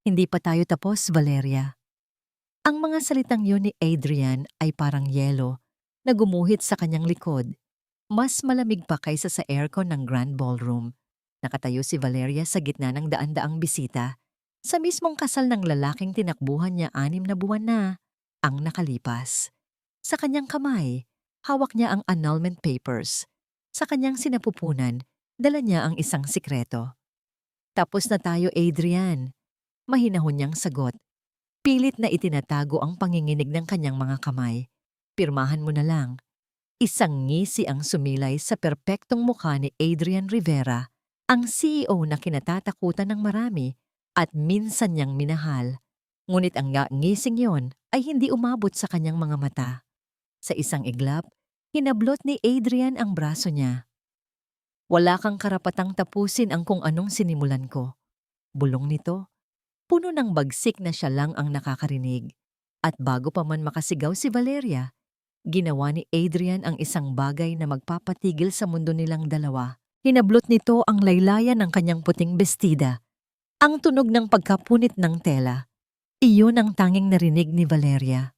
Hindi pa tayo tapos, Valeria. Ang mga salitang yun ni Adrian ay parang yelo na gumuhit sa kanyang likod. Mas malamig pa kaysa sa aircon ng Grand Ballroom. Nakatayo si Valeria sa gitna ng daan-daang bisita. Sa mismong kasal ng lalaking tinakbuhan niya 6 na buwan na ang nakalipas. Sa kanyang kamay, hawak niya ang annulment papers. Sa kanyang sinapupunan, dala niya ang isang sikreto. Tapos na tayo, Adrian. Mahinahon niyang sagot. Pilit na itinatago ang panginginig ng kanyang mga kamay. Pirmahan mo na lang. Isang ngisi ang sumilay sa perpektong mukha ni Adrian Rivera, ang CEO na kinatatakutan ng marami at minsan niyang minahal. Ngunit ang ngising yon ay hindi umabot sa kanyang mga mata. Sa isang iglap, hinablot ni Adrian ang braso niya. Wala kang karapatang tapusin ang kung anong sinimulan ko. Bulong nito. Puno ng bagsik na siya lang ang nakakarinig. At bago pa man makasigaw si Valeria, ginawa ni Adrian ang isang bagay na magpapatigil sa mundo nilang dalawa. Hinablot nito ang laylayan ng kanyang puting bestida. Ang tunog ng pagkapunit ng tela. Iyon ang tanging narinig ni Valeria.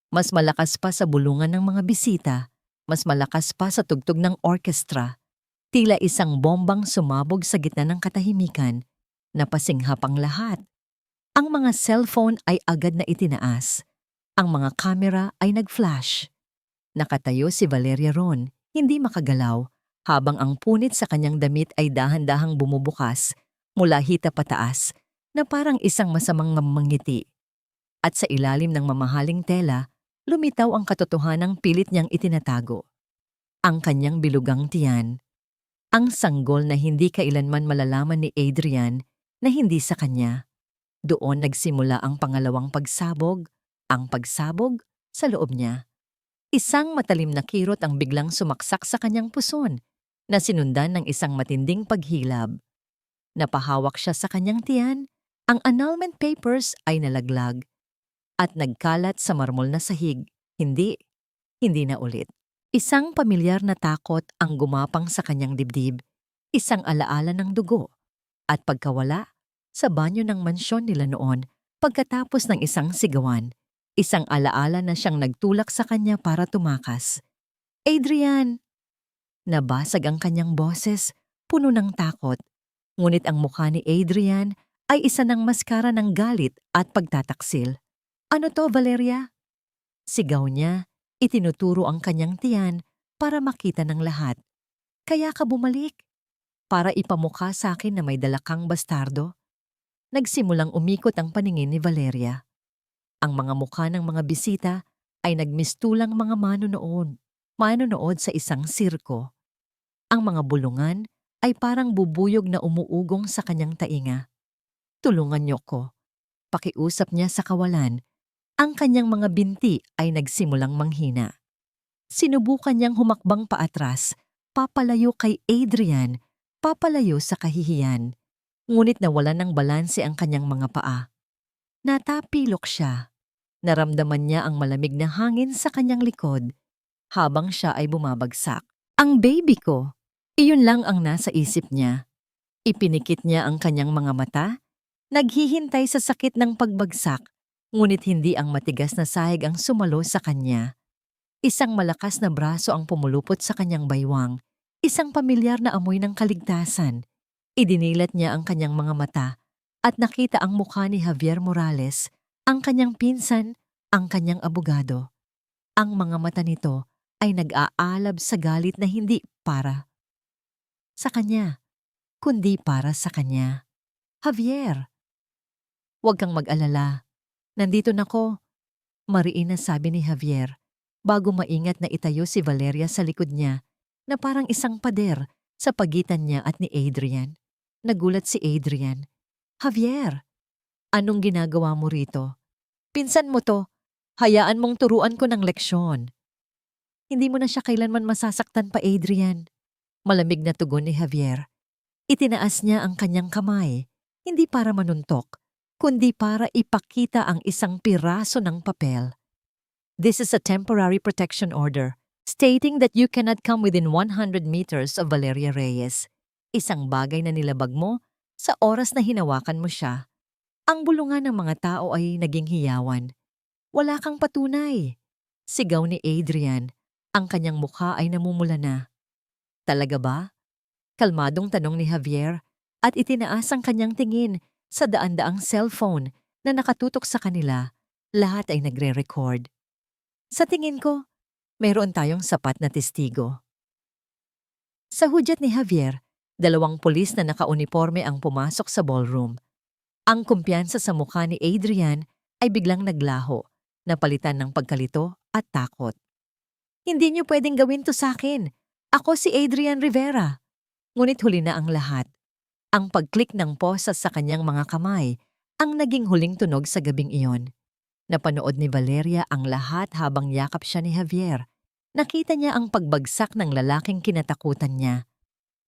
Mas malakas pa sa bulungan ng mga bisita, mas malakas pa sa tugtog ng orkestra. Tila isang bombang sumabog sa gitna ng katahimikan. Napasinghap ang lahat. Ang mga cellphone ay agad na itinaas. Ang mga kamera ay nag-flash. Nakatayo si Valeria ron, hindi makagalaw, habang ang punit sa kanyang damit ay dahan-dahang bumubukas mula hita pataas na parang isang masamang ngiti. At sa ilalim ng mamahaling tela, lumitaw ang katotohanang pilit niyang itinatago. Ang kanyang bilugang tiyan. Ang sanggol na hindi kailanman malalaman ni Adrian na hindi sa kanya. Doon nagsimula ang pangalawang pagsabog, ang pagsabog sa loob niya. Isang matalim na kirot ang biglang sumaksak sa kanyang puson na sinundan ng isang matinding paghilab. Napahawak siya sa kanyang tiyan, ang annulment papers ay nalaglag at nagkalat sa marmol na sahig. Hindi na ulit. Isang pamilyar na takot ang gumapang sa kanyang dibdib, isang alaala ng dugo at pagkawala sa banyo ng mansyon nila noon pagkatapos ng isang sigawan. Isang alaala na siyang nagtulak sa kanya para tumakas. Adrian! Nabasag ang kanyang boses, puno ng takot. Ngunit ang mukha ni Adrian ay isa ng maskara ng galit at pagtataksil. Ano to, Valeria? Sigaw niya, itinuturo ang kanyang tiyan para makita ng lahat. Kaya ka bumalik? Para ipamukha sa akin na may dala kang bastardo? Nagsimulang umikot ang paningin ni Valeria. Ang mga mukha ng mga bisita ay nagmistulang mga manonood sa isang sirko. Ang mga bulungan ay parang bubuyog na umuugong sa kanyang tainga. Tulungan niyo ko. Pakiusap niya sa kawalan. Ang kanyang mga binti ay nagsimulang manghina. Sinubukan niyang humakbang paatras, papalayo kay Adrian, papalayo sa kahihiyan. Ngunit nawalan ng balanse ang kanyang mga paa. Natapilok siya. Naramdaman niya ang malamig na hangin sa kanyang likod habang siya ay bumabagsak. Ang baby ko! Iyon lang ang nasa isip niya. Ipinikit niya ang kanyang mga mata, naghihintay sa sakit ng pagbagsak, ngunit hindi ang matigas na sahig ang sumalo sa kanya. Isang malakas na braso ang pumulupot sa kanyang baywang, isang pamilyar na amoy ng kaligtasan. Idinilat niya ang kanyang mga mata at nakita ang mukha ni Javier Morales, ang kanyang pinsan, ang kanyang abogado. Ang mga mata nito ay nag-aalab sa galit na hindi para sa kanya, kundi para sa kanya. Javier, huwag kang mag-alala. Nandito na ko. Mariin na sabi ni Javier, bago maingat na itayo si Valeria sa likod niya na parang isang pader sa pagitan niya at ni Adrian. Nagulat si Adrian. Javier, anong ginagawa mo rito? Pinsan mo to. Hayaan mong turuan ko ng leksyon. Hindi mo na siya kailanman masasaktan pa, Adrian. Malamig na tugon ni Javier. Itinaas niya ang kanyang kamay, hindi para manuntok, kundi para ipakita ang isang piraso ng papel. This is a temporary protection order, stating that you cannot come within 100 meters of Valeria Reyes. Isang bagay na nilabag mo sa oras na hinawakan mo siya. Ang bulungan ng mga tao ay naging hiyawan. Wala kang patunay. Sigaw ni Adrian. Ang kanyang mukha ay namumula na. Talaga ba? Kalmadong tanong ni Javier at itinaas ang kanyang tingin sa daan-daang cellphone na nakatutok sa kanila. Lahat ay nagre-record. Sa tingin ko, mayroon tayong sapat na testigo. Sa hudyat ni Javier, 2 pulis na nakauniforme ang pumasok sa ballroom. Ang kumpiyansa sa mukha ni Adrian ay biglang naglaho, napalitan ng pagkalito at takot. Hindi niyo pwedeng gawin to sa akin. Ako si Adrian Rivera. Ngunit huli na ang lahat. Ang pag-click ng pause sa kanyang mga kamay ang naging huling tunog sa gabing iyon. Napanood ni Valeria ang lahat habang yakap siya ni Javier. Nakita niya ang pagbagsak ng lalaking kinatakutan niya.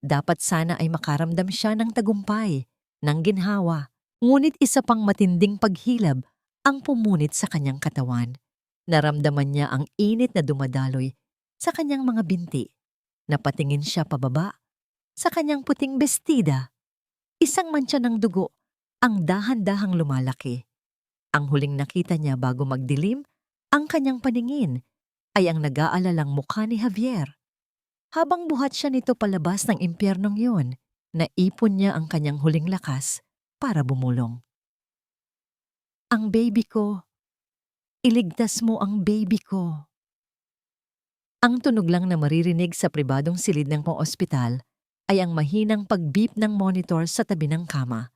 Dapat sana ay makaramdam siya ng tagumpay, ng ginhawa. Ngunit isa pang matinding paghilab ang pumunit sa kanyang katawan. Naramdaman niya ang init na dumadaloy sa kanyang mga binti. Napatingin siya pababa sa kanyang puting bestida. Isang mantsa ng dugo ang dahan-dahang lumalaki. Ang huling nakita niya bago magdilim, ang kanyang paningin ay ang nag-aalalang mukha ni Javier. Habang buhat siya nito palabas ng impyernong yun, naipon niya ang kanyang huling lakas para bumulong. Ang baby ko. Iligtas mo ang baby ko. Ang tunog lang na maririnig sa pribadong silid ng ospital ay ang mahinang pag-beep ng monitor sa tabi ng kama.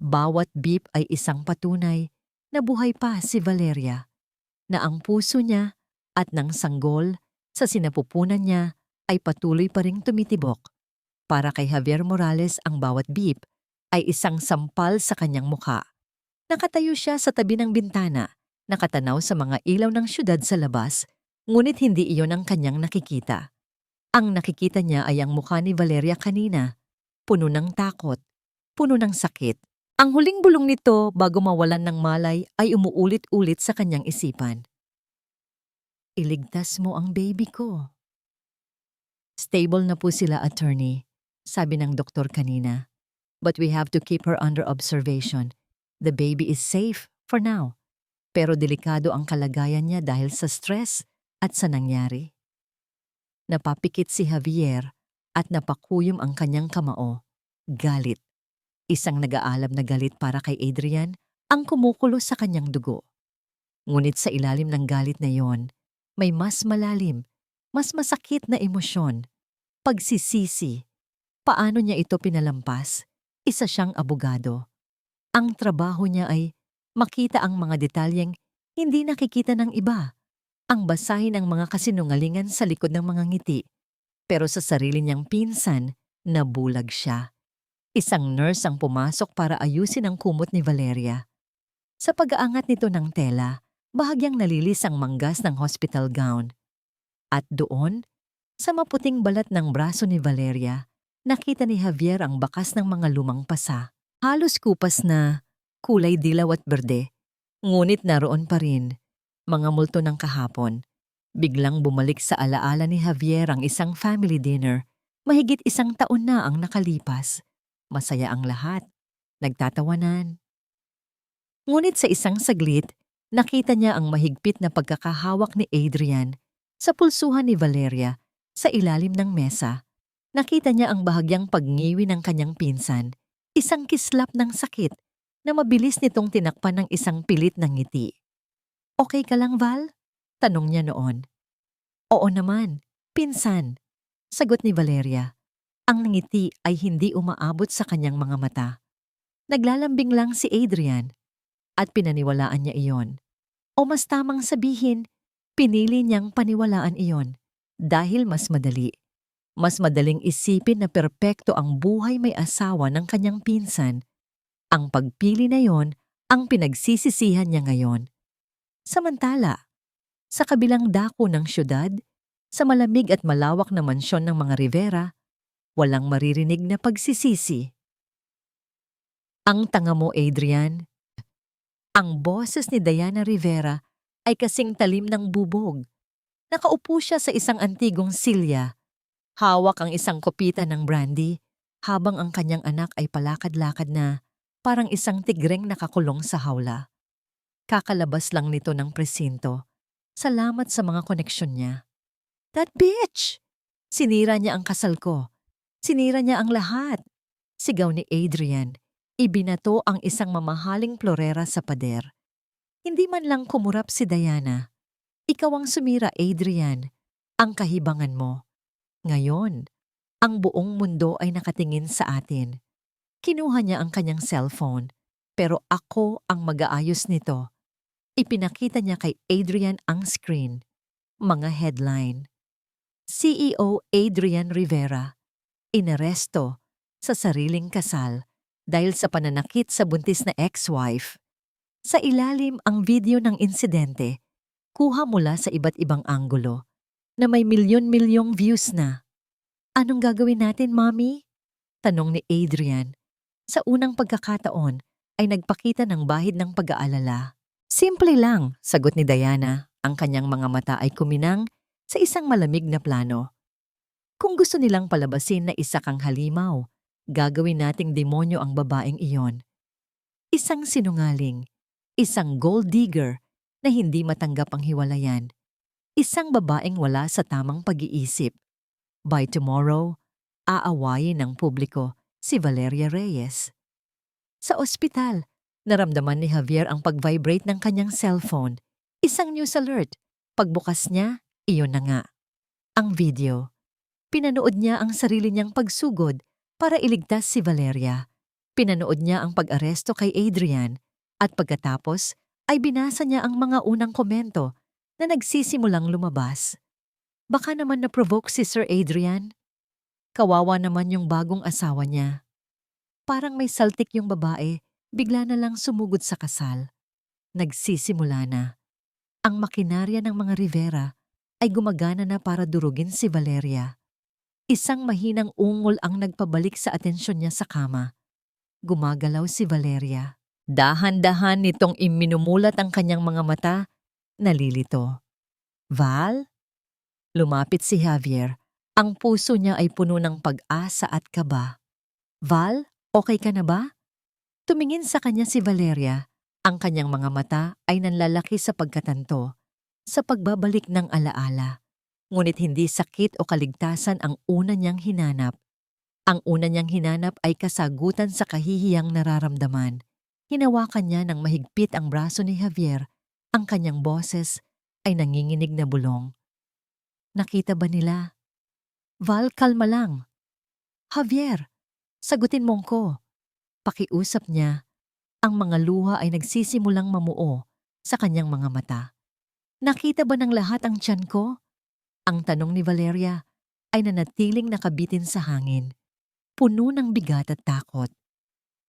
Bawat beep ay isang patunay na buhay pa si Valeria, na ang puso niya at ng sanggol sa sinapupunan niya ay patuloy pa ring tumitibok. Para kay Javier Morales ang bawat beep ay isang sampal sa kanyang mukha. Nakatayo siya sa tabi ng bintana, nakatanaw sa mga ilaw ng syudad sa labas, ngunit hindi iyon ang kanyang nakikita. Ang nakikita niya ay ang mukha ni Valeria kanina, puno ng takot, puno ng sakit. Ang huling bulong nito bago mawalan ng malay ay umuulit-ulit sa kanyang isipan. Iligtas mo ang baby ko. Stable na po sila, attorney, sabi ng doktor kanina. But we have to keep her under observation. The baby is safe for now. Pero delikado ang kalagayan niya dahil sa stress at sa nangyari. Napapikit si Javier at napakuyom ang kanyang kamao. Galit. Isang nag-aalab na galit para kay Adrian ang kumukulo sa kanyang dugo. Ngunit sa ilalim ng galit na yon, may mas malalim, mas masakit na emosyon. Pagsisisi. Paano niya ito pinalampas? Isa siyang abogado. Ang trabaho niya ay makita ang mga detalyeng hindi nakikita ng iba. Ang basahin ang mga kasinungalingan sa likod ng mga ngiti. Pero sa sarili niyang pinsan, nabulag siya. Isang nurse ang pumasok para ayusin ang kumot ni Valeria. Sa pag-aangat nito ng tela, bahagyang nalilis ang manggas ng hospital gown. At doon, sa maputing balat ng braso ni Valeria, nakita ni Javier ang bakas ng mga lumang pasa. Halos kupas na, kulay dilaw at berde. Ngunit naroon pa rin, mga multo ng kahapon. Biglang bumalik sa alaala ni Javier ang isang family dinner. Mahigit 1 taon na ang nakalipas. Masaya ang lahat. Nagtatawanan. Ngunit sa isang saglit, nakita niya ang mahigpit na pagkakahawak ni Adrian sa pulsuhan ni Valeria sa ilalim ng mesa. Nakita niya ang bahagyang pagngiwi ng kanyang pinsan, isang kislap ng sakit na mabilis nitong tinakpan ng isang pilit ng ngiti. Okay ka lang, Val? Tanong niya noon. Oo naman, pinsan. Sagot ni Valeria. Ang ngiti ay hindi umaabot sa kanyang mga mata. Naglalambing lang si Adrian at pinaniwalaan niya iyon. O mas tamang sabihin, pinili niyang paniwalaan iyon dahil mas madali. Mas madaling isipin na perpekto ang buhay may asawa ng kanyang pinsan. Ang pagpili na yon ang pinagsisisihan niya ngayon. Samantala, sa kabilang dako ng syudad, sa malamig at malawak na mansyon ng mga Rivera, walang maririnig na pagsisisi. Ang tanga mo, Adrian. Ang boses ni Diana Rivera ay kasing talim ng bubog. Nakaupo siya sa isang antigong silya. Hawak ang isang kopita ng brandy habang ang kanyang anak ay palakad-lakad na Parang isang tigreng nakakulong sa hawla. Kakalabas lang nito ng presinto. Salamat sa mga koneksyon niya. That bitch! Sinira niya ang kasal ko. Sinira niya ang lahat. Sigaw ni Adrian. Ibinato ang isang mamahaling florera sa pader. Hindi man lang kumurap si Diana. Ikaw ang sumira, Adrian. Ang kahibangan mo. Ngayon, ang buong mundo ay nakatingin sa atin. Kinuha niya ang kanyang cellphone, pero ako ang mag-aayos nito. Ipinakita niya kay Adrian ang screen. Mga headline. CEO Adrian Rivera, inaresto sa sariling kasal dahil sa pananakit sa buntis na ex-wife. Sa ilalim ang video ng insidente, kuha mula sa iba't ibang anggulo na may milyon-milyong views na. Anong gagawin natin, Mommy? Tanong ni Adrian. Sa unang pagkakataon ay nagpakita ng bahid ng pag-aalala. Simple lang, sagot ni Diana. Ang kanyang mga mata ay kuminang sa isang malamig na plano. Kung gusto nilang palabasin na isa kang halimaw, gagawin nating demonyo ang babaeng iyon. Isang sinungaling, isang gold digger na hindi matanggap ang hiwalayan, isang babaeng wala sa tamang pag-iisip. By tomorrow, aawayin ng publiko si Valeria Reyes. Sa ospital, naramdaman ni Javier ang pag-vibrate ng kanyang cellphone. Isang news alert. Pagbukas niya, iyon na nga. Ang video. Pinanood niya ang sarili niyang pagsugod para iligtas si Valeria. Pinanood niya ang pag-aresto kay Adrian at pagkatapos ay binasa niya ang mga unang komento na nagsisimulang lumabas. Baka naman na-provoke si Sir Adrian. Kawawa naman yung bagong asawa niya. Parang may saltik yung babae, bigla na lang sumugod sa kasal. Nagsisimula na. Ang makinarya ng mga Rivera ay gumagana na para durugin si Valeria. Isang mahinang ungol ang nagpabalik sa atensyon niya sa kama. Gumagalaw si Valeria. Dahan-dahan nitong iminumulat ang kanyang mga mata, nalilito. Val? Lumapit si Javier. Ang puso niya ay puno ng pag-asa at kaba. Val, okay ka na ba? Tumingin sa kanya si Valeria. Ang kanyang mga mata ay nanlalaki sa pagkatanto, sa pagbabalik ng alaala. Ngunit hindi sakit o kaligtasan ang una niyang hinanap. Ang una niyang hinanap ay kasagutan sa kahihiyang nararamdaman. Hinawakan niya ng mahigpit ang braso ni Javier. Ang kanyang boses ay nanginginig na bulong. Nakita ba nila? Val, kalma lang. Javier, sagutin mo ko. Pakiusap niya. Ang mga luha ay nagsisimulang mamuo sa kanyang mga mata. Nakita ba ng lahat ang tiyan ko? Ang tanong ni Valeria ay nanatiling nakabitin sa hangin. Puno ng bigat at takot.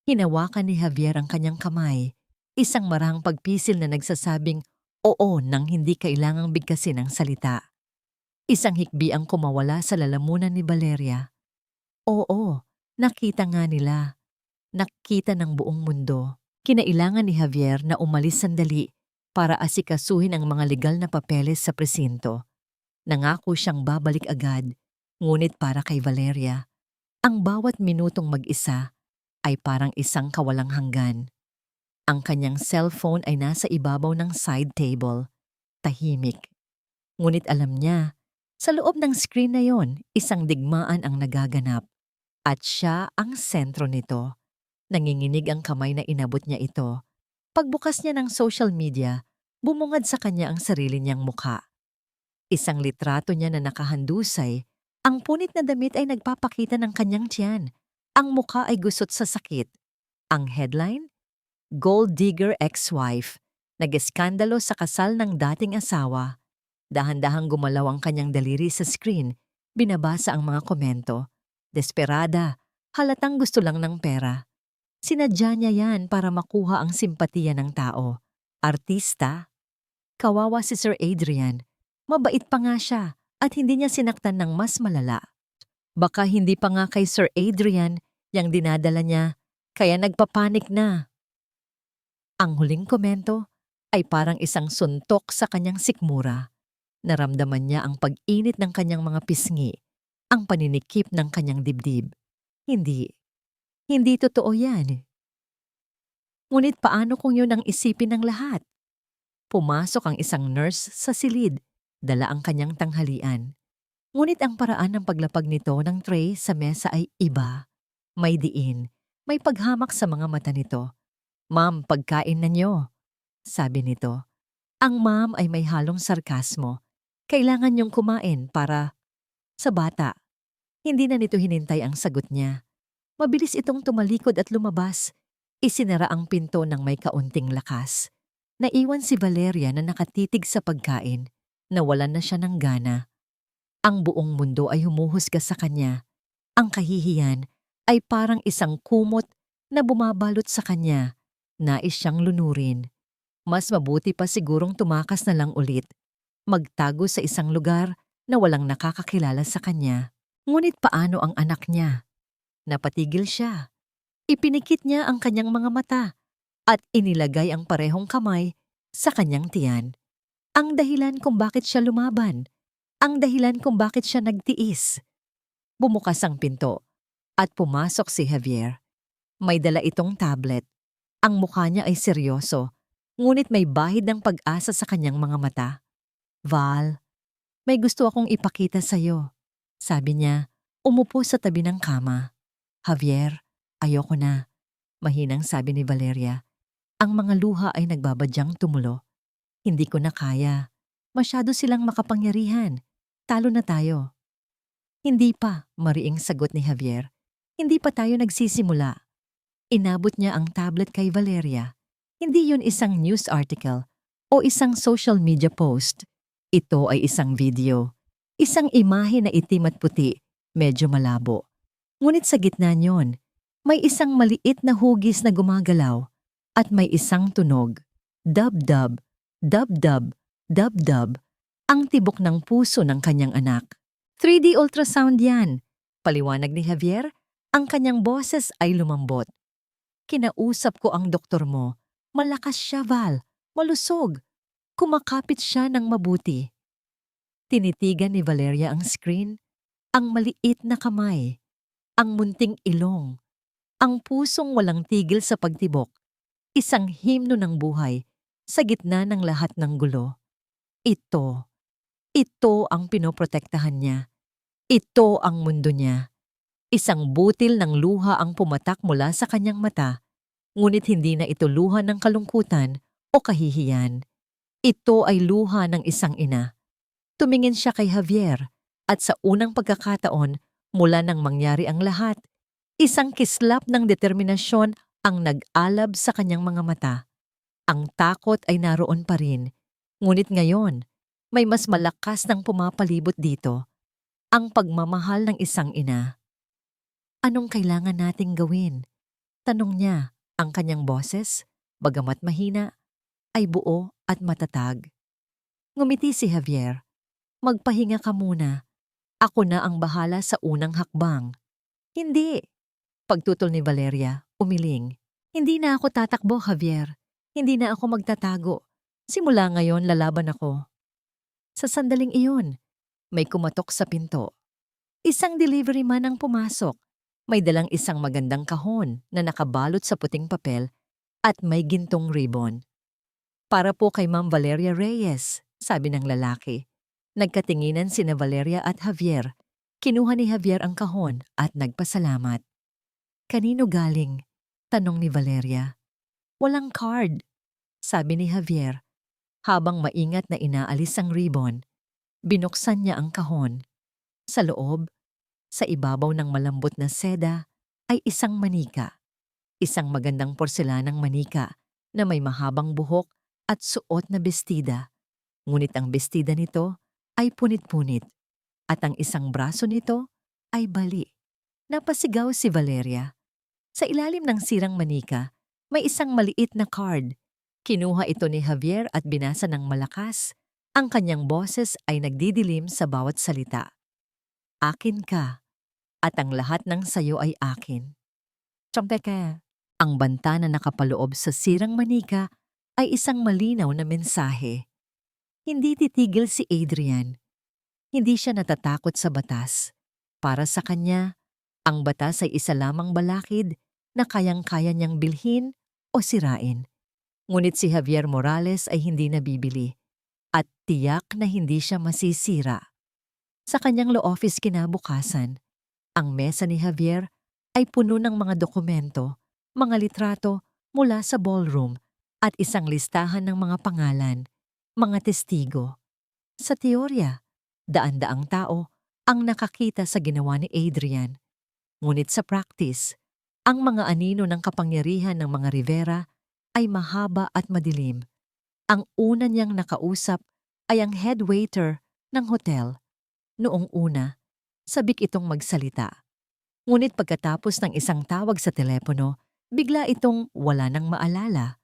Hinawakan ni Javier ang kanyang kamay, isang marahang pagpisil na nagsasabing oo nang hindi kailangang bigkasin ang salita. Isang hikbi ang kumawala sa lalamunan ni Valeria. Oo, nakita nga nila. Nakita ng buong mundo. Kinailangan ni Javier na umalis sandali para asikasuhin ang mga legal na papeles sa presinto. Nangako siyang babalik agad, ngunit para kay Valeria, ang bawat minutong mag-isa ay parang isang kawalang hanggan. Ang kanyang cellphone ay nasa ibabaw ng side table, tahimik. Ngunit alam niya, sa loob ng screen na yon, isang digmaan ang nagaganap. At siya ang sentro nito. Nanginginig ang kamay na inabot niya ito. Pagbukas niya ng social media, bumungad sa kanya ang sarili niyang mukha. Isang litrato niya na nakahandusay, ang punit na damit ay nagpapakita ng kanyang tiyan. Ang mukha ay gusot sa sakit. Ang headline? Gold Digger Ex-Wife. Nag-eskandalo sa kasal ng dating asawa. Dahan-dahang gumalaw ang kanyang daliri sa screen. Binabasa ang mga komento. Desperada, halatang gusto lang ng pera. Sinadya niya yan para makuha ang simpatiya ng tao. Artista. Kawawa si Sir Adrian. Mabait pa nga siya at hindi niya sinaktan ng mas malala. Baka hindi pa nga kay Sir Adrian yang dinadala niya, kaya nagpapanik na. Ang huling komento ay parang isang suntok sa kanyang sikmura. Naramdaman niya ang pag-init ng kanyang mga pisngi, ang paninikip ng kanyang dibdib. Hindi totoo yan. Ngunit paano kung yun ang isipin ng lahat? Pumasok ang isang nurse sa silid, dala ang kanyang tanghalian. Ngunit ang paraan ng paglapag nito ng tray sa mesa ay iba. May diin, may paghamak sa mga mata nito. "Ma'am, pagkain na niyo," sabi nito. Ang ma'am ay may halong sarkasmo. Kailangan niyong kumain para sa bata. Hindi na nito hinintay ang sagot niya. Mabilis itong tumalikod at lumabas. Isinara ang pinto ng may kaunting lakas. Naiwan si Valeria na nakatitig sa pagkain. Nawalan na siya ng gana. Ang buong mundo ay humuhusga sa kanya. Ang kahihiyan ay parang isang kumot na bumabalot sa kanya. Nais siyang lunurin. Mas mabuti pa sigurong tumakas na lang ulit. Magtago sa isang lugar na walang nakakakilala sa kanya. Ngunit paano ang anak niya? Napatigil siya. Ipinikit niya ang kanyang mga mata at inilagay ang parehong kamay sa kanyang tiyan. Ang dahilan kung bakit siya lumaban. Ang dahilan kung bakit siya nagtiis. Bumukas ang pinto at pumasok si Javier. May dala itong tablet. Ang mukha niya ay seryoso, ngunit may bahid ng pag-asa sa kanyang mga mata. "Val, may gusto akong ipakita sa'yo," sabi niya, umupo sa tabi ng kama. "Javier, ayoko na," mahinang sabi ni Valeria. Ang mga luha ay nagbabadyang tumulo. "Hindi ko na kaya. Masyado silang makapangyarihan. Talo na tayo." "Hindi pa," mariing sagot ni Javier. "Hindi pa tayo nagsisimula." Inabot niya ang tablet kay Valeria. Hindi yun isang news article o isang social media post. Ito ay isang video. Isang imahe na itim at puti, medyo malabo. Ngunit sa gitna niyon, may isang maliit na hugis na gumagalaw at may isang tunog. Dab-dab, dab-dab, dab-dab, ang tibok ng puso ng kanyang anak. 3D ultrasound yan, paliwanag ni Javier. Ang kanyang boses ay lumambot. "Kinausap ko ang doktor mo. Malakas siya, Val. Malusog. Kumakapit siya ng mabuti." Tinitigan ni Valeria ang screen. Ang maliit na kamay. Ang munting ilong. Ang pusong walang tigil sa pagtibok. Isang himno ng buhay sa gitna ng lahat ng gulo. Ito ang pinoprotektahan niya. Ito ang mundo niya. Isang butil ng luha ang pumatak mula sa kanyang mata, ngunit hindi na ito luha ng kalungkutan o kahihiyan. Ito ay luha ng isang ina. Tumingin siya kay Javier at sa unang pagkakataon mula nang mangyari ang lahat, isang kislap ng determinasyon ang nag-alab sa kanyang mga mata. Ang takot ay naroon pa rin, ngunit ngayon may mas malakas ng pumapalibot dito. Ang pagmamahal ng isang ina. "Anong kailangan nating gawin?" tanong niya. Ang kanyang boses, bagamat mahina, ay buo at matatag. Ngumiti si Javier. "Magpahinga ka muna. Ako na ang bahala sa unang hakbang." "Hindi," pagtutol ni Valeria, umiling. "Hindi na ako tatakbo, Javier. Hindi na ako magtatago. Simula ngayon lalaban ako." Sa sandaling iyon, may kumatok sa pinto. Isang delivery man ang pumasok. May dalang isang magandang kahon na nakabalot sa puting papel at may gintong ribbon. "Para po kay Ma'am Valeria Reyes," sabi ng lalaki. Nagkatinginan sina Valeria at Javier. Kinuha ni Javier ang kahon at nagpasalamat. "Kanino galing?" tanong ni Valeria. "Walang card," sabi ni Javier. Habang maingat na inaalis ang ribbon, binuksan niya ang kahon. Sa loob, sa ibabaw ng malambot na seda, ay isang manika. Isang magandang porselanang manika na may mahabang buhok at suot na bestida. Ngunit ang bestida nito ay punit-punit at ang isang braso nito ay bali. Napasigaw si Valeria. Sa ilalim ng sirang manika, may isang maliit na card. Kinuha ito ni Javier at binasa ng malakas. Ang kanyang boses ay nagdidilim sa bawat salita. "Akin ka, at ang lahat ng sayo ay akin." Tsampeke. Ang banta na nakapaloob sa sirang manika ay isang malinaw na mensahe. Hindi titigil si Adrian. Hindi siya natatakot sa batas. Para sa kanya, ang batas ay isa lamang balakid na kayang-kaya niyang bilhin o sirain. Ngunit si Javier Morales ay hindi nabibili at tiyak na hindi siya masisira. Sa kanyang law office kinabukasan, ang mesa ni Javier ay puno ng mga dokumento, mga litrato mula sa ballroom at isang listahan ng mga pangalan, mga testigo. Sa teorya, daan-daang tao ang nakakita sa ginawa ni Adrian. Ngunit sa practice, ang mga anino ng kapangyarihan ng mga Rivera ay mahaba at madilim. Ang una niyang nakausap ay ang head waiter ng hotel. Noong una, sabik itong magsalita. Ngunit pagkatapos ng isang tawag sa telepono, bigla itong wala nang maalala.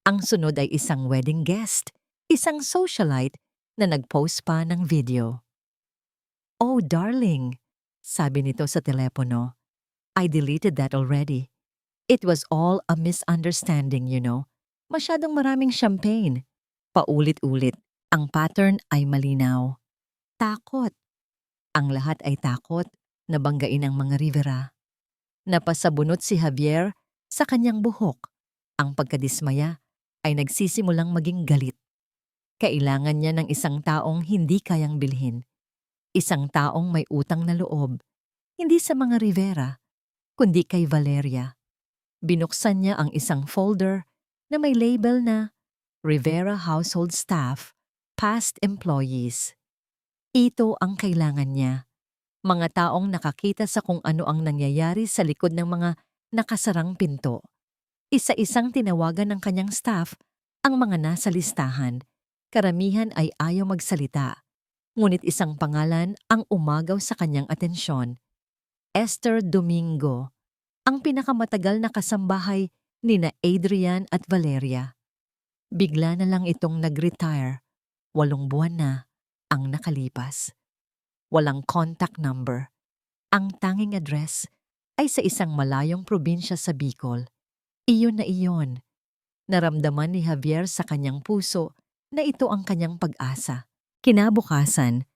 Ang sunod ay isang wedding guest, isang socialite na nag-post pa ng video. "Oh darling," sabi nito sa telepono, "I deleted that already. It was all a misunderstanding, you know. Masyadong maraming champagne." Paulit-ulit, ang pattern ay malinaw. Takot. Ang lahat ay takot na banggain ang mga Rivera. Napasabunot si Javier sa kanyang buhok. Ang pagkadismaya ay nagsisimulang maging galit. Kailangan niya ng isang taong hindi kayang bilhin. Isang taong may utang na loob. Hindi sa mga Rivera, kundi kay Valeria. Binuksan niya ang isang folder na may label na Rivera Household Staff, Past Employees. Ito ang kailangan niya. Mga taong nakakita sa kung ano ang nangyayari sa likod ng mga nakasarang pinto. Isa-isang tinawagan ng kanyang staff ang mga nasa listahan. Karamihan ay ayaw magsalita. Ngunit isang pangalan ang umagaw sa kanyang atensyon. Esther Domingo, ang pinakamatagal na kasambahay nina Adrian at Valeria. Bigla na lang itong nag-retire. 8 buwan na ang nakalipas. Walang contact number. Ang tanging address ay sa isang malayong probinsya sa Bicol. Iyon na iyon. Naramdaman ni Javier sa kanyang puso na ito ang kanyang pag-asa. Kinabukasan,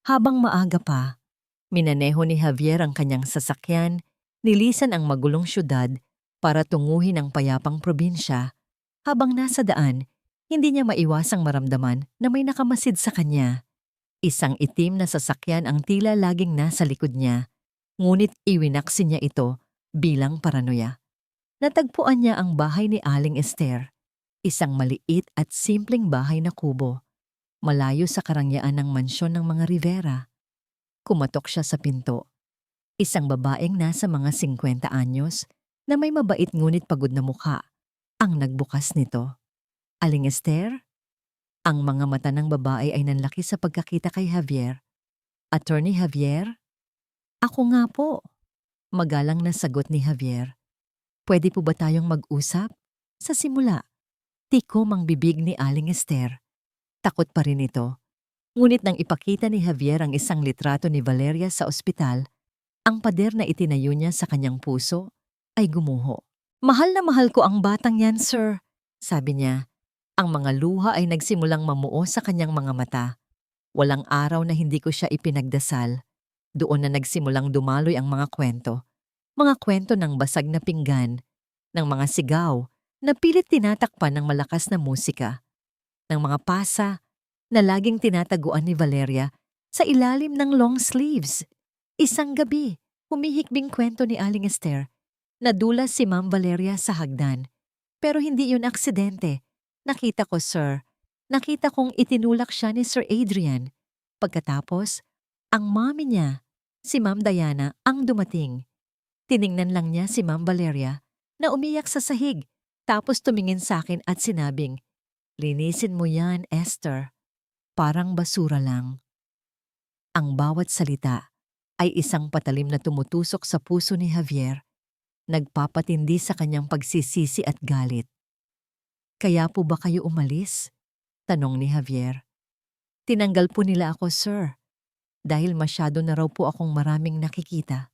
habang maaga pa, minaneho ni Javier ang kanyang sasakyan, nilisan ang magulong syudad para tunguhin ang payapang probinsya. Habang nasa daan, hindi niya maiwasang maramdaman na may nakamasid sa kanya. Isang itim na sasakyan ang tila laging nasa likod niya, ngunit iwinaksin niya ito bilang paranoia. Natagpuan niya ang bahay ni Aling Esther, isang maliit at simpleng bahay na kubo, malayo sa karangyaan ng mansyon ng mga Rivera. Kumatok siya sa pinto. Isang babaeng nasa mga 50 anyos na may mabait ngunit pagod na mukha ang nagbukas nito. "Aling Esther?" Ang mga mata ng babae ay nanlaki sa pagkakita kay Javier. "Attorney Javier?" "Ako nga po." Magalang na sagot ni Javier. "Pwede po ba tayong mag-usap?" Sa simula, tikom ang bibig ni Aling Esther. Takot pa rin ito. Ngunit nang ipakita ni Javier ang isang litrato ni Valeria sa ospital, ang pader na itinayo niya sa kanyang puso ay gumuho. "Mahal na mahal ko ang batang yan, sir," sabi niya. Ang mga luha ay nagsimulang mamuo sa kanyang mga mata. Walang araw na hindi ko siya ipinagdasal. Doon na nagsimulang dumaloy ang mga kwento. Mga kwento ng basag na pinggan, ng mga sigaw na pilit tinatakpan ng malakas na musika, ng mga pasa na laging tinataguan ni Valeria sa ilalim ng long sleeves. Isang gabi, humihikbing kwento ni Aling Esther, nadulas si Ma'am Valeria sa hagdan. Pero hindi yun aksidente. "Nakita ko, sir. Nakita kong itinulak siya ni Sir Adrian. Pagkatapos, ang mommy niya, si Ma'am Diana, ang dumating. Tiningnan lang niya si Ma'am Valeria na umiyak sa sahig, tapos tumingin sa akin at sinabing, 'Linisin mo yan, Esther. Parang basura lang.'" Ang bawat salita ay isang patalim na tumutusok sa puso ni Javier, nagpapatindi sa kanyang pagsisisi at galit. "Kaya po ba kayo umalis?" tanong ni Javier. "Tinanggal po nila ako, sir. Dahil masyado na raw po akong maraming nakikita."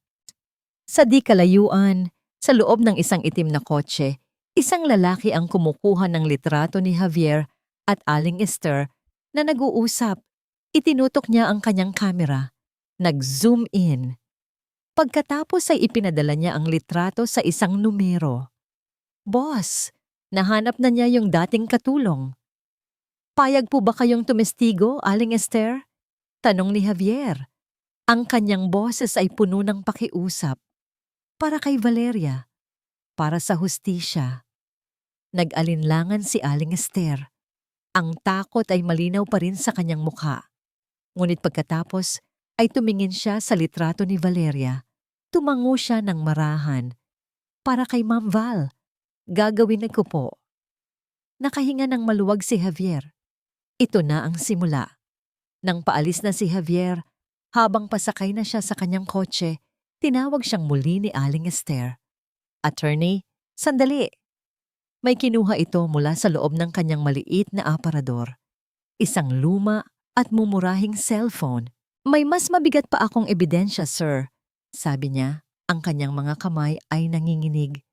Sa di kalayuan, sa loob ng isang itim na kotse, isang lalaki ang kumukuha ng litrato ni Javier at Aling Esther na nag-uusap. Itinutok niya ang kanyang kamera. Nag-zoom in. Pagkatapos ay ipinadala niya ang litrato sa isang numero. "Boss, Nahanap na niya yung dating katulong. Payag po ba kayong tumestigo, Aling Esther? Tanong ni Javier. Ang kanyang boses ay puno ng pakiusap. Para kay Valeria. Para sa hustisya. Nag-alinlangan si Aling Esther. Ang takot ay malinaw pa rin sa kanyang mukha. Ngunit pagkatapos ay tumingin siya sa litrato ni Valeria. Tumango siya ng marahan. Para kay Ma'am Val. Gagawin ko po. Nakahinga ng maluwag si Javier. Ito na ang simula. Nang paalis na si Javier, habang pasakay na siya sa kanyang kotse, tinawag siyang muli ni Aling Esther. Attorney, sandali. May kinuha ito mula sa loob ng kanyang maliit na aparador. Isang luma at mumurahing cellphone. May mas mabigat pa akong ebidensya, sir. Sabi niya, ang kanyang mga kamay ay nanginginig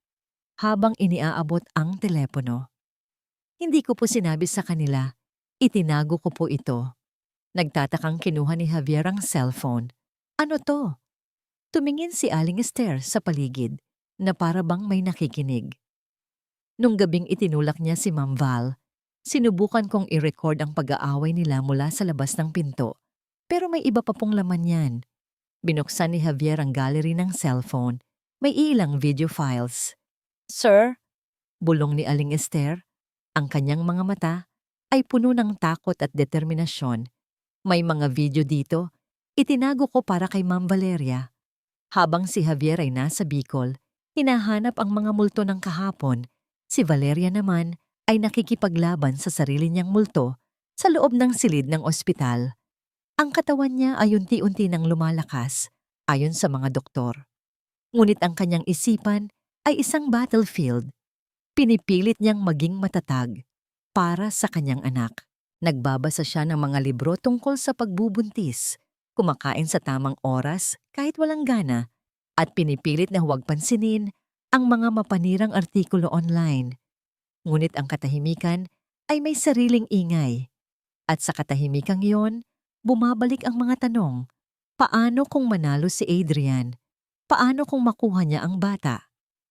habang iniaabot ang telepono. Hindi ko po sinabi sa kanila, itinago ko po ito. Nagtatakang kinuha ni Javier ang cellphone. Ano to? Tumingin si Aling Esther sa paligid na para bang may nakikinig. Nung gabing itinulak niya si Ma'am Val, sinubukan kong i-record ang pag-aaway nila mula sa labas ng pinto. Pero may iba pa pong laman yan. Binuksan ni Javier ang gallery ng cellphone. May ilang video files. Sir, bulong ni Aling Esther, ang kanyang mga mata ay puno ng takot at determinasyon. May mga video dito, itinago ko para kay Ma'am Valeria. Habang si Javier ay nasa Bicol, hinahanap ang mga multo ng kahapon. Si Valeria naman ay nakikipaglaban sa sarili niyang multo sa loob ng silid ng ospital. Ang katawan niya ay unti-unti nang lumalakas, ayon sa mga doktor. Ngunit ang kanyang isipan ay isang battlefield. Pinipilit niyang maging matatag para sa kanyang anak. Nagbabasa siya ng mga libro tungkol sa pagbubuntis, kumakain sa tamang oras kahit walang gana, at pinipilit na huwag pansinin ang mga mapanirang artikulo online. Ngunit ang katahimikan ay may sariling ingay. At sa katahimikang iyon, bumabalik ang mga tanong. Paano kung manalo si Adrian? Paano kung makuha niya ang bata?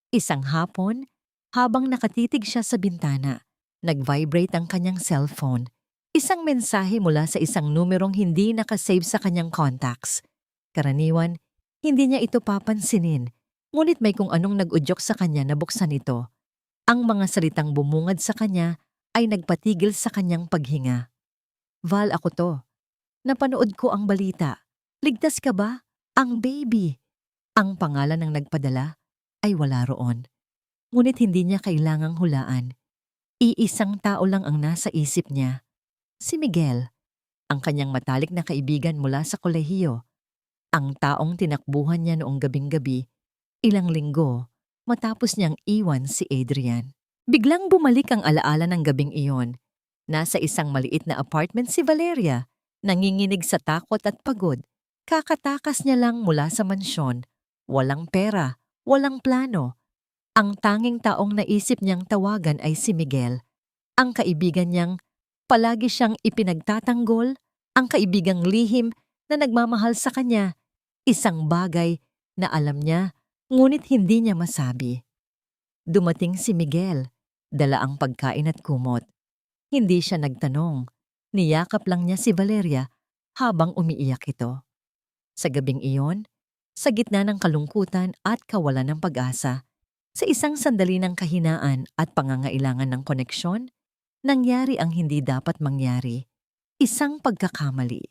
Isang hapon, habang nakatitig siya sa bintana, nag-vibrate ang kanyang cellphone. Isang mensahe mula sa isang numerong hindi nakasave sa kanyang contacts. Karaniwan, hindi niya ito papansinin. Ngunit may kung anong nag-udyok sa kanya na buksan ito. Ang mga salitang bumungad sa kanya ay nagpatigil sa kanyang paghinga. Val, ako to. Napanood ko ang balita. Ligtas ka ba? Ang baby. Ang pangalan ng nagpadala ay wala roon. Ngunit hindi niya kailangang hulaan. Iisang tao lang ang nasa isip niya. Si Miguel, ang kanyang matalik na kaibigan mula sa kolehiyo. Ang taong tinakbuhan niya noong gabing-gabi, ilang linggo, matapos niyang iwan si Adrian. Biglang bumalik ang alaala ng gabing iyon. Nasa isang maliit na apartment si Valeria, nanginginig sa takot at pagod. Kakatakas niya lang mula sa mansyon. Walang pera, walang plano. Ang tanging taong naisip niyang tawagan ay si Miguel. Ang kaibigan niyang palagi siyang ipinagtatanggol, ang kaibigang lihim na nagmamahal sa kanya. Isang bagay na alam niya, ngunit hindi niya masabi. Dumating si Miguel, dala ang pagkain at kumot. Hindi siya nagtanong. Niyakap lang niya si Valeria habang umiiyak ito. Sa gabing iyon, sa gitna ng kalungkutan at kawalan ng pag-asa, sa isang sandali ng kahinaan at pangangailangan ng koneksyon, nangyari ang hindi dapat mangyari. Isang pagkakamali.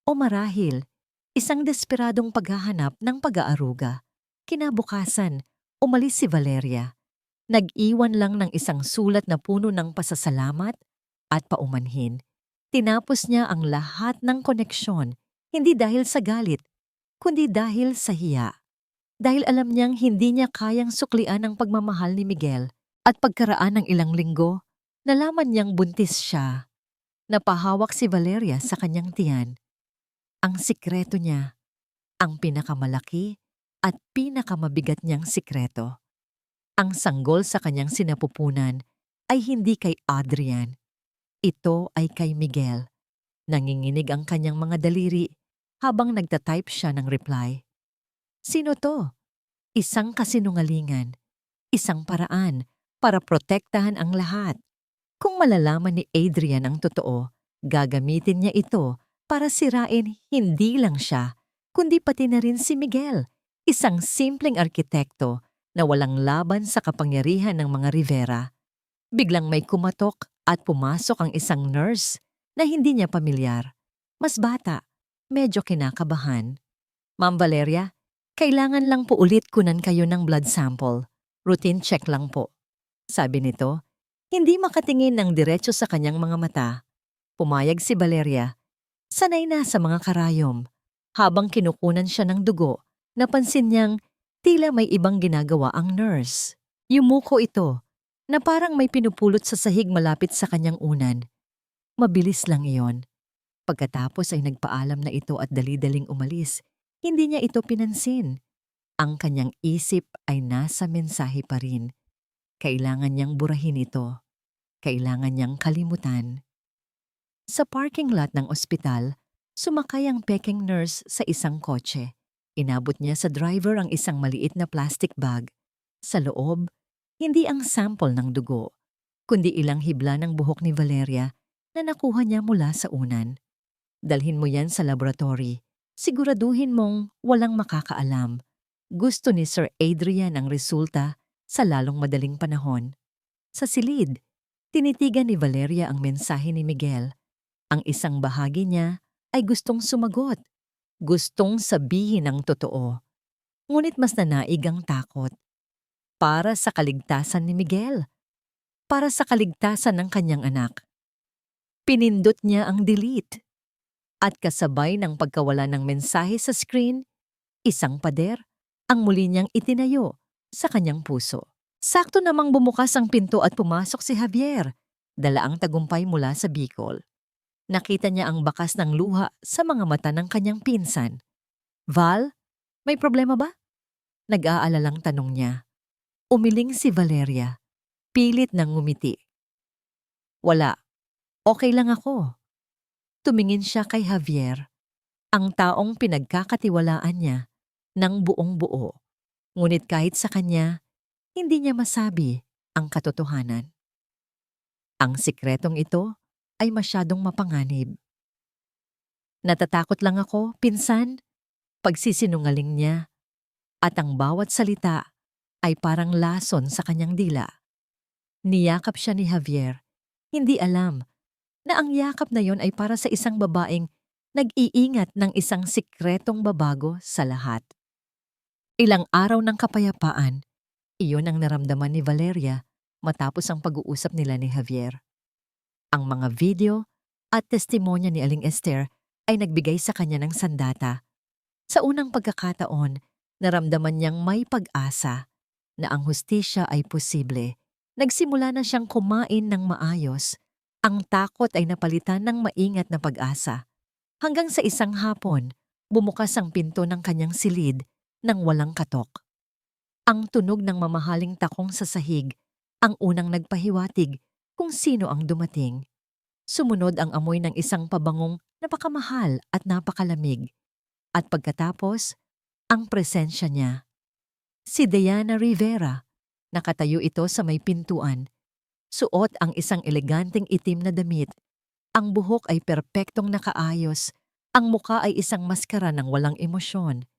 O marahil, isang desperadong paghahanap ng pag-aaruga. Kinabukasan, umalis si Valeria. Nag-iwan lang ng isang sulat na puno ng pasasalamat at paumanhin. Tinapos niya ang lahat ng koneksyon, hindi dahil sa galit, kundi dahil sa hiya. Dahil alam niyang hindi niya kayang suklian ang pagmamahal ni Miguel at pagkaraan ng ilang linggo, nalaman niyang buntis siya. Napahawak si Valeria sa kanyang tiyan. Ang sikreto niya, ang pinakamalaki at pinakamabigat niyang sikreto. Ang sanggol sa kanyang sinapupunan ay hindi kay Adrian. Ito ay kay Miguel. Nanginginig ang kanyang mga daliri habang nagtatype siya ng reply. Sino to? Isang kasinungalingan. Isang paraan para protektahan ang lahat. Kung malalaman ni Adrian ang totoo, gagamitin niya ito para sirain hindi lang siya, kundi pati na rin si Miguel, isang simpleng arkitekto na walang laban sa kapangyarihan ng mga Rivera. Biglang may kumatok at pumasok ang isang nurse na hindi niya pamilyar. Mas bata, medyo kinakabahan. Ma'am Valeria, kailangan lang po ulit kunan kayo ng blood sample. Routine check lang po. Sabi nito, hindi makatingin ng diretso sa kanyang mga mata. Pumayag si Valeria. Sanay na sa mga karayom. Habang kinukunan siya ng dugo, napansin niyang tila may ibang ginagawa ang nurse. Yumuko ito, na parang may pinupulot sa sahig malapit sa kanyang unan. Mabilis lang iyon. Pagkatapos ay nagpaalam na ito at dali-daling umalis. Hindi niya ito pinansin. Ang kanyang isip ay nasa mensahe pa rin. Kailangan niyang burahin ito. Kailangan niyang kalimutan. Sa parking lot ng ospital, sumakay ang peking nurse sa isang kotse. Inabot niya sa driver ang isang maliit na plastic bag. Sa loob, hindi ang sample ng dugo, kundi ilang hibla ng buhok ni Valeria na nakuha niya mula sa unan. Dalhin mo yan sa laboratory. Siguraduhin mong walang makakaalam. Gusto ni Sir Adrian ang resulta sa lalong madaling panahon. Sa silid, tinitigan ni Valeria ang mensahe ni Miguel. Ang isang bahagi niya ay gustong sumagot. Gustong sabihin ang totoo. Ngunit mas nanaig ang takot. Para sa kaligtasan ni Miguel. Para sa kaligtasan ng kanyang anak. Pinindot niya ang delete. At kasabay ng pagkawala ng mensahe sa screen, isang pader ang muli niyang itinayo sa kanyang puso. Sakto namang bumukas ang pinto at pumasok si Javier, dala ang tagumpay mula sa Bicol. Nakita niya ang bakas ng luha sa mga mata ng kanyang pinsan. Val, may problema ba? Nag-aalalang tanong niya. Umiling si Valeria. Pilit nang ngumiti. Wala. Okay lang ako. Tumingin siya kay Javier, ang taong pinagkakatiwalaan niya ng buong buo. Ngunit kahit sa kanya, hindi niya masabi ang katotohanan. Ang sikretong ito ay masyadong mapanganib. Natatakot lang ako, pinsan, pagsisinungaling niya, at ang bawat salita ay parang lason sa kanyang dila. Niyakap siya ni Javier, hindi alam na ang yakap na yon ay para sa isang babaeng nag-iingat ng isang sikretong babago sa lahat. Ilang araw ng kapayapaan, iyon ang naramdaman ni Valeria matapos ang pag-uusap nila ni Javier. Ang mga video at testimonya ni Aling Esther ay nagbigay sa kanya ng sandata. Sa unang pagkakataon, naramdaman niyang may pag-asa na ang hustisya ay posible. Nagsimula na siyang kumain ng maayos. Ang takot ay napalitan ng maingat na pag-asa. Hanggang sa isang hapon, bumukas ang pinto ng kanyang silid nang walang katok. Ang tunog ng mamahaling takong sa sahig ang unang nagpahiwatig kung sino ang dumating. Sumunod ang amoy ng isang pabangong napakamahal at napakalamig. At pagkatapos, ang presensya niya. Si Diana Rivera. Nakatayo ito sa may pintuan. Suot ang isang eleganteng itim na damit. Ang buhok ay perpektong nakaayos. Ang muka ay isang maskara ng walang emosyon.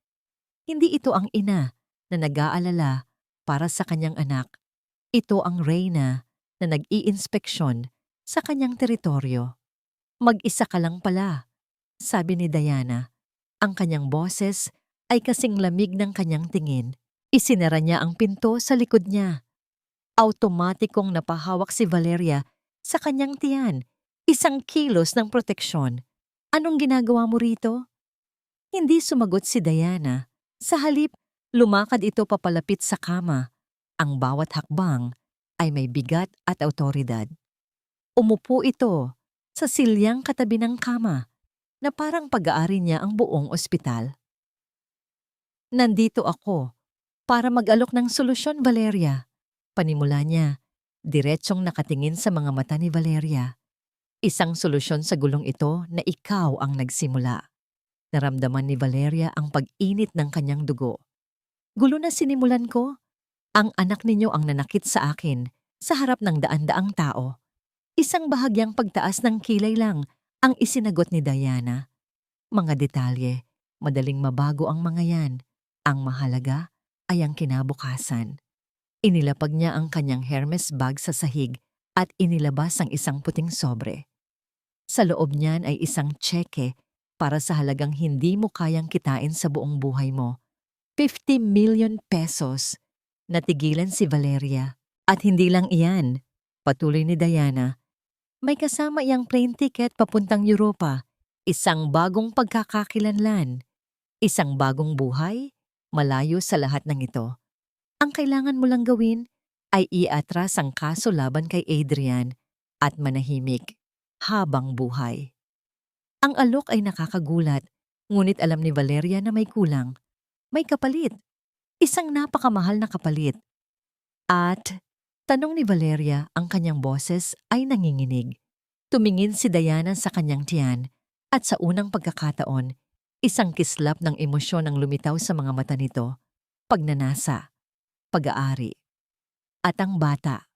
Hindi ito ang ina na nag-aalala para sa kanyang anak. Ito ang reyna na nag-iinspeksyon sa kanyang teritoryo. Mag-isa ka lang pala, sabi ni Diana. Ang kanyang boses ay kasing lamig ng kanyang tingin. Isinara niya ang pinto sa likod niya. Automatikong napahawak si Valeria sa kanyang tiyan. 1 kilos ng proteksyon. Anong ginagawa mo rito? Hindi sumagot si Diana. Sa halip, lumakad ito papalapit sa kama. Ang bawat hakbang ay may bigat at awtoridad. Umupo ito sa silyang katabi ng kama na parang pag-aari niya ang buong ospital. Nandito ako para mag-alok ng solusyon, Valeria. Panimula niya, diretsyong nakatingin sa mga mata ni Valeria. Isang solusyon sa gulong ito na ikaw ang nagsimula. Naramdaman ni Valeria ang pag-init ng kanyang dugo. Gulo na sinimulan ko. Ang anak ninyo ang nanakit sa akin. sa harap ng daan-daang tao. Isang bahagyang pagtaas ng kilay lang ang isinagot ni Diana. Mga detalye, madaling mabago ang mga yan. Ang mahalaga ay ang kinabukasan. Inilapag niya ang kanyang Hermes bag sa sahig at inilabas ang isang puting sobre. Sa loob niyan ay isang tseke para sa halagang hindi mo kayang kitain sa buong buhay mo. 50 million pesos. Natigilan si Valeria. At hindi lang iyan, patuloy ni Diana, may kasama iyang plane ticket papuntang Europa, isang bagong pagkakakilanlan, isang bagong buhay, malayo sa lahat ng ito. Ang kailangan mo lang gawin ay iatras ang kaso laban kay Adrian at manahimik habang buhay. Ang alok ay nakakagulat, ngunit alam ni Valeria na may kulang. May kapalit. Isang napakamahal na kapalit. At tanong ni Valeria, ang kanyang boses ay nanginginig. Tumingin si Diana sa kanyang tiyan at sa unang pagkakataon, isang kislap ng emosyon ang lumitaw sa mga mata nito. Pagnanasa, pag-aari. At ang bata,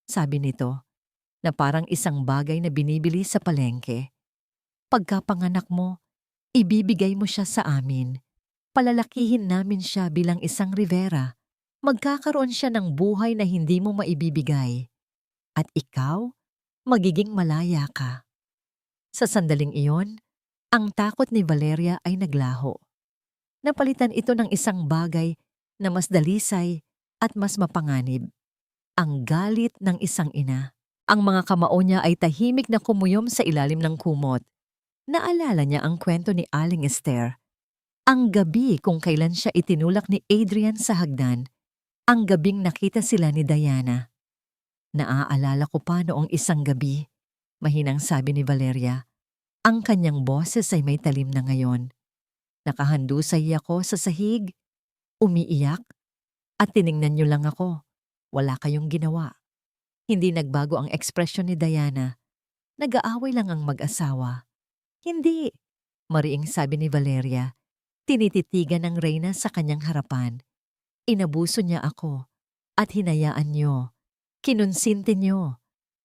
sabi nito, na parang isang bagay na binibili sa palengke. Pagkapanganak mo, ibibigay mo siya sa amin. Palalakihin namin siya bilang isang Rivera. Magkakaroon siya ng buhay na hindi mo maibibigay. At ikaw, magiging malaya ka. Sa sandaling iyon, ang takot ni Valeria ay naglaho. Napalitan ito ng isang bagay na mas dalisay at mas mapanganib. Ang galit ng isang ina. Ang mga kamao niya ay tahimik na kumuyom sa ilalim ng kumot. Naalala niya ang kwento ni Aling Esther. Ang gabi kung kailan siya itinulak ni Adrian sa hagdan. Ang gabing nakita sila ni Diana. Naaalala ko pa noong isang gabi, mahinang sabi ni Valeria. Ang kanyang boses ay may talim na ngayon. Nakahandusay ako sa sahig, umiiyak, at tiningnan niyo lang ako. Wala kayong ginawa. Hindi nagbago ang ekspresyon ni Diana. Nag-aaway lang ang mag-asawa. Hindi, mariing sabi ni Valeria. Tinititigan ng Reyna sa kanyang harapan. Inabuso niya ako at hinayaan niyo. Kinonsinti niyo.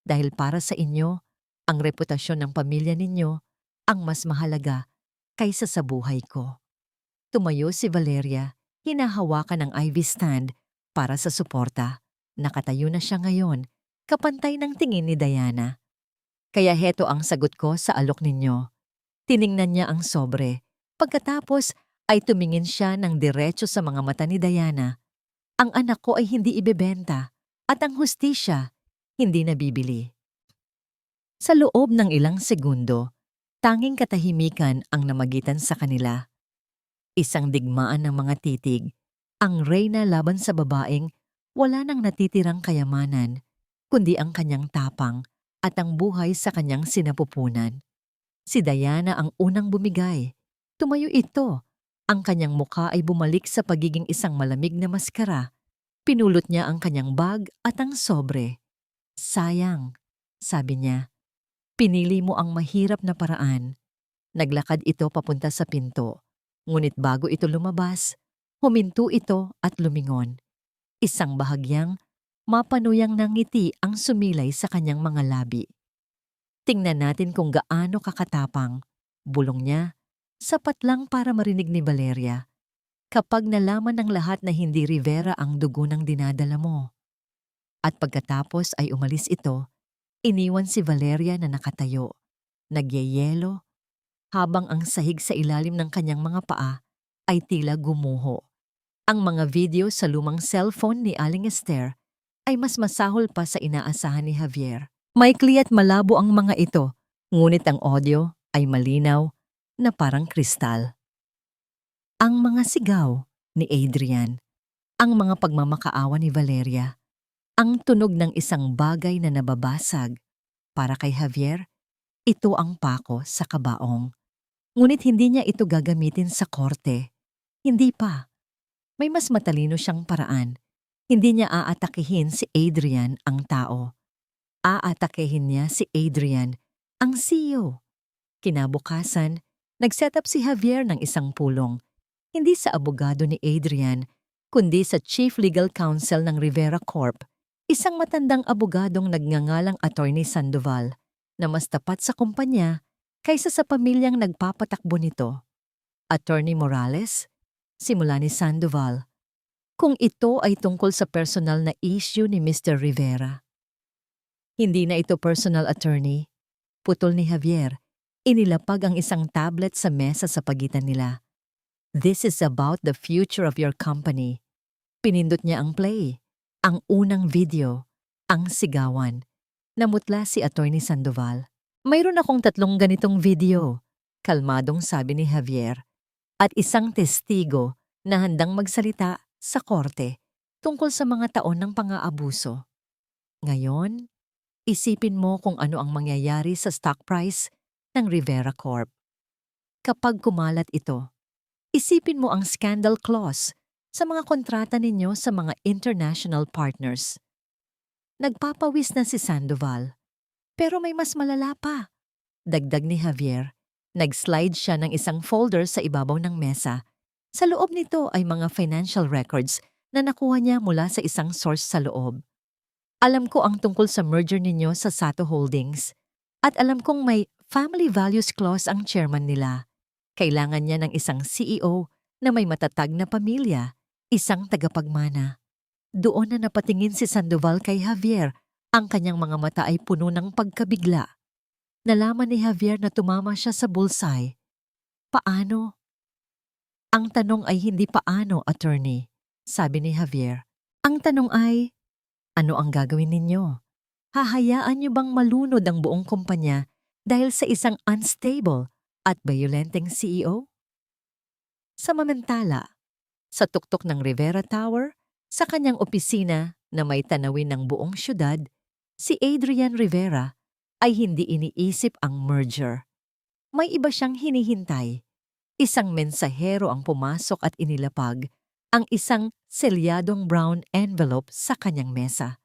Dahil para sa inyo, ang reputasyon ng pamilya ninyo ang mas mahalaga kaysa sa buhay ko. Tumayo si Valeria, hinahawakan ng IV stand para sa suporta. Nakatayo na siya ngayon, kapantay ng tingin ni Diana. Kaya heto ang sagot ko sa alok ninyo. Tiningnan niya ang sobre. Pagkatapos ay tumingin siya ng diretso sa mga mata ni Diana. Ang anak ko ay hindi ibebenta at ang hustisya hindi nabibili. Sa loob ng ilang segundo, tanging katahimikan ang namagitan sa kanila. Isang digmaan ng mga titig, ang Reyna laban sa babaeng wala nang natitirang kayamanan, kundi ang kanyang tapang at ang buhay sa kanyang sinapupunan. Si Diana ang unang bumigay. Tumayo ito. Ang kanyang mukha ay bumalik sa pagiging isang malamig na maskara. Pinulot niya ang kanyang bag at ang sobre. Sayang, sabi niya. Pinili mo ang mahirap na paraan. Naglakad ito papunta sa pinto. Ngunit bago ito lumabas, huminto ito at lumingon. Isang bahagyang, mapanuyang ngiti ang sumilay sa kanyang mga labi. Tingnan natin kung gaano kakatapang. Bulong niya. Sapat lang para marinig ni Valeria. Kapag nalaman ng lahat na hindi Rivera ang dugo ng dinadala mo. At pagkatapos ay umalis ito, iniwan si Valeria na nakatayo, nagyayelo, habang ang sahig sa ilalim ng kanyang mga paa ay tila gumuho. Ang mga video sa lumang cellphone ni Aling Esther ay mas masahol pa sa inaasahan ni Javier. Maikli at malabo ang mga ito, ngunit ang audio ay malinaw na parang kristal. Ang mga sigaw ni Adrian, ang mga pagmamakaawa ni Valeria, ang tunog ng isang bagay na nababasag. Para kay Javier, ito ang pako sa kabaong. Ngunit hindi niya ito gagamitin sa korte. Hindi pa. May mas matalino siyang paraan. Hindi niya aatakihin si Adrian ang tao. Aatakihin niya si Adrian, ang CEO. Kinabukasan, nag-set up si Javier ng isang pulong, hindi sa abogado ni Adrian, kundi sa Chief Legal Counsel ng Rivera Corp. Isang matandang abogadong nagngangalang Attorney Sandoval na mas tapat sa kumpanya kaysa sa pamilyang nagpapatakbo nito. Attorney Morales, simula ni Sandoval, kung ito ay tungkol sa personal na issue ni Mr. Rivera. Hindi na ito personal, attorney. Putol ni Javier, inilapag ang isang tablet sa mesa sa pagitan nila. This is about the future of your company. Pinindot niya ang play, ang unang video, ang sigawan. Namutla si Attorney Sandoval. Mayroon akong 3 ganitong video, kalmadong sabi ni Javier, at isang testigo na handang magsalita sa korte tungkol sa mga taon ng pang-aabuso. Ngayon, isipin mo kung ano ang mangyayari sa stock price ng Rivera Corp. Kapag kumalat ito, isipin mo ang scandal clause sa mga kontrata ninyo sa mga international partners. Nagpapawis na si Sandoval, pero may mas malala pa. Dagdag ni Javier, nag-slide siya ng isang folder sa ibabaw ng mesa. Sa loob nito ay mga financial records na nakuha niya mula sa isang source sa loob. Alam ko ang tungkol sa merger ninyo sa Sato Holdings at alam kong may family values clause ang chairman nila. Kailangan niya ng isang CEO na may matatag na pamilya, isang tagapagmana. Doon na napatingin si Sandoval kay Javier, ang kanyang mga mata ay puno ng pagkabigla. Nalaman ni Javier na tumama siya sa bullseye. Paano? Ang tanong ay hindi paano, attorney, sabi ni Javier. Ang tanong ay, ano ang gagawin ninyo? Hahayaan niyo bang malunod ang buong kumpanya dahil sa isang unstable at violenteng CEO? Samantala, sa tuktok ng Rivera Tower, sa kanyang opisina na may tanawin ng buong syudad, si Adrian Rivera ay hindi iniisip ang merger. May iba siyang hinihintay. Isang mensahero ang pumasok at inilapag ang isang selyadong brown envelope sa kanyang mesa.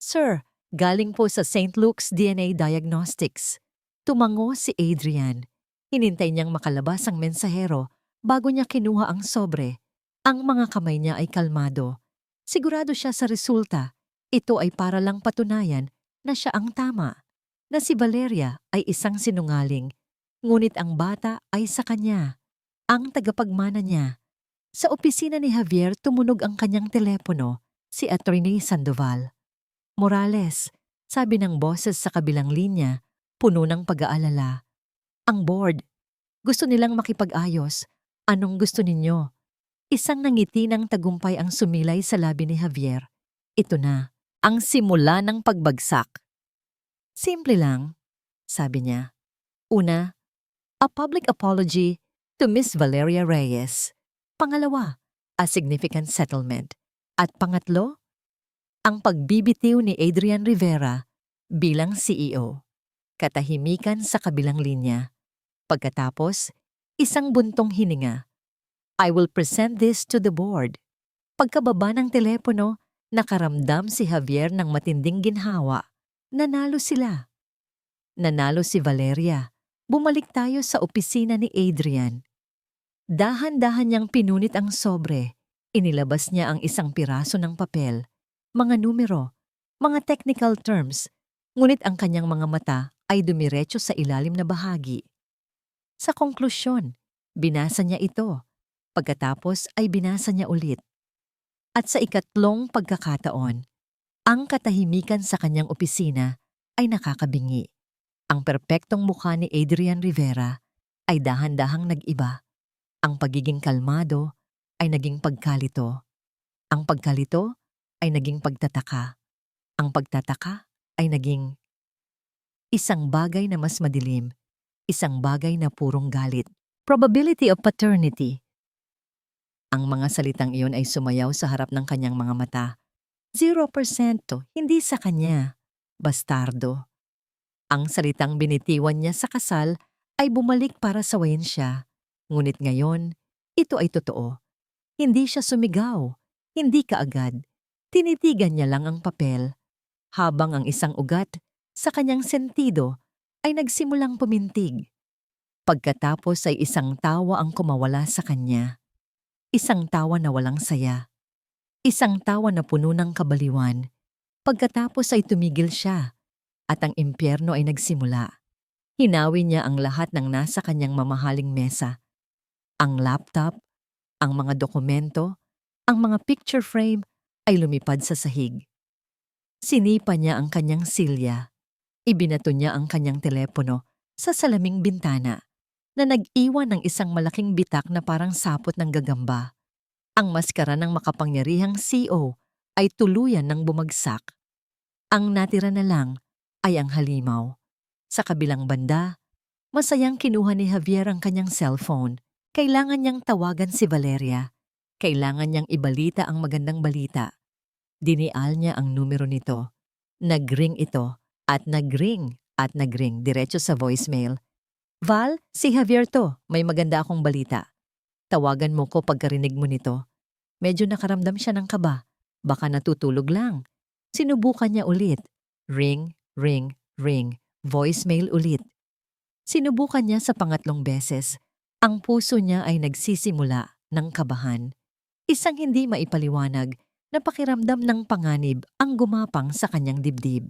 Sir, galing po sa St. Luke's DNA Diagnostics. Tumango si Adrian. Hinintay niyang makalabas ang mensahero bago niya kinuha ang sobre. Ang mga kamay niya ay kalmado. Sigurado siya sa resulta. Ito ay para lang patunayan na siya ang tama. Na si Valeria ay isang sinungaling. Ngunit ang bata ay sa kanya. Ang tagapagmana niya. Sa opisina ni Javier tumunog ang kanyang telepono, si Attorney Sandoval. Morales, sabi ng boses sa kabilang linya, puno ng pag-aalala. Ang board, gusto nilang makipag-ayos. Anong gusto ninyo? Isang nangiti ng tagumpay ang sumilay sa labi ni Javier. Ito na, ang simula ng pagbagsak. Simple lang, sabi niya. Una, a public apology to Miss Valeria Reyes. Pangalawa, a significant settlement. At pangatlo, ang pagbibitiw ni Adrian Rivera bilang CEO. Katahimikan sa kabilang linya. Pagkatapos, isang buntong hininga. I will present this to the board. Pagkababa ng telepono, nakaramdam si Javier ng matinding ginhawa. Nanalo sila. Nanalo si Valeria. Bumalik tayo sa opisina ni Adrian. Dahan-dahan niyang pinunit ang sobre. Inilabas niya ang isang piraso ng papel, mga numero, mga technical terms, ngunit ang kanyang mga mata ay dumiretso sa ilalim na bahagi. Sa konklusyon, binasa niya ito. Pagkatapos ay binasa niya ulit. At sa ikatlong pagkakataon, ang katahimikan sa kanyang opisina ay nakakabingi. Ang perpektong mukha ni Adrian Rivera ay dahan-dahang nag-iba. Ang pagiging kalmado ay naging pagkalito. Ang pagkalito ay naging pagtataka. Ang pagtataka ay naging isang bagay na mas madilim, isang bagay na purong galit. Probability of paternity. Ang mga salitang iyon ay sumayaw sa harap ng kanyang mga mata. 0%, hindi sa kanya. Bastardo. Ang salitang binitiwan niya sa kasal ay bumalik para sawayin siya. Ngunit ngayon, ito ay totoo. Hindi siya sumigaw, hindi kaagad. Tinitigan niya lang ang papel, habang ang isang ugat sa kanyang sentido ay nagsimulang pumintig. Pagkatapos ay isang tawa ang kumawala sa kanya. Isang tawa na walang saya. Isang tawa na puno ng kabaliwan. Pagkatapos ay tumigil siya at ang impyerno ay nagsimula. Hinawi niya ang lahat ng nasa kanyang mamahaling mesa. Ang laptop, ang mga dokumento, ang mga picture frame ay lumipad sa sahig. Sinipa niya ang kanyang silya. Ibinato niya ang kanyang telepono sa salaming bintana na nag-iwan ng isang malaking bitak na parang sapot ng gagamba. Ang maskara ng makapangyarihang CEO ay tuluyan ng bumagsak. Ang natira na lang ay ang halimaw. Sa kabilang banda, masayang kinuha ni Javier ang kanyang cellphone. Kailangan niyang tawagan si Valeria. Kailangan niyang ibalita ang magandang balita. Dinial niya ang numero nito. Nagring ito at nagring diretso sa voicemail. Val, si Javier to. May maganda akong balita. Tawagan mo ko pagkarinig mo nito. Medyo nakaramdam siya ng kaba. Baka natutulog lang. Sinubukan niya ulit. Ring, ring, ring. Voicemail ulit. Sinubukan niya sa pangatlong beses. Ang puso niya ay nagsisimula ng kabahan. Isang hindi maipaliwanag na pakiramdam ng panganib ang gumapang sa kanyang dibdib.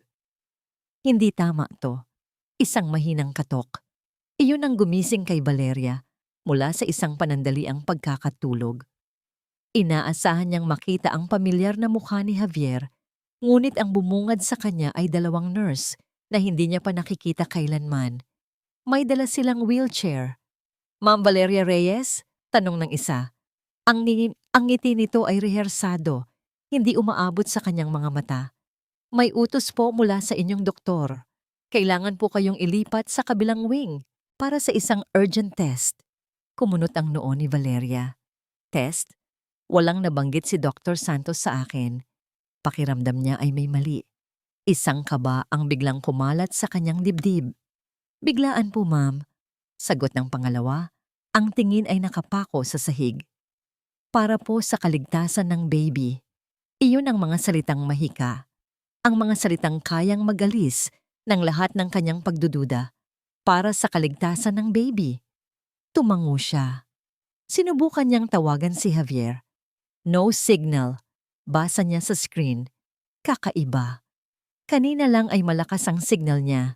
Hindi tama to. Isang mahinang katok. Iyon ang gumising kay Valeria mula sa isang panandaliang pagkakatulog. Inaasahan niyang makita ang pamilyar na mukha ni Javier, ngunit ang bumungad sa kanya ay dalawang nurse na hindi niya pa nakikita kailanman. May dala silang wheelchair. Ma'am Valeria Reyes? Tanong ng isa. Ang ngiti nito ay rehersado, hindi umaabot sa kanyang mga mata. May utos po mula sa inyong doktor. Kailangan po kayong ilipat sa kabilang wing para sa isang urgent test. Kumunot ang noo ni Valeria. Test? Walang nabanggit si Dr. Santos sa akin. Pakiramdam niya ay may mali. Isang kaba ang biglang kumalat sa kanyang dibdib. Biglaan po, ma'am. Sagot ng pangalawa, ang tingin ay nakapako sa sahig. Para po sa kaligtasan ng baby. Iyon ang mga salitang mahika. Ang mga salitang kayang magalis ng lahat ng kanyang pagdududa. Para sa kaligtasan ng baby. Tumango siya. Sinubukan niyang tawagan si Javier. No signal. Basa niya sa screen. Kakaiba. Kanina lang ay malakas ang signal niya.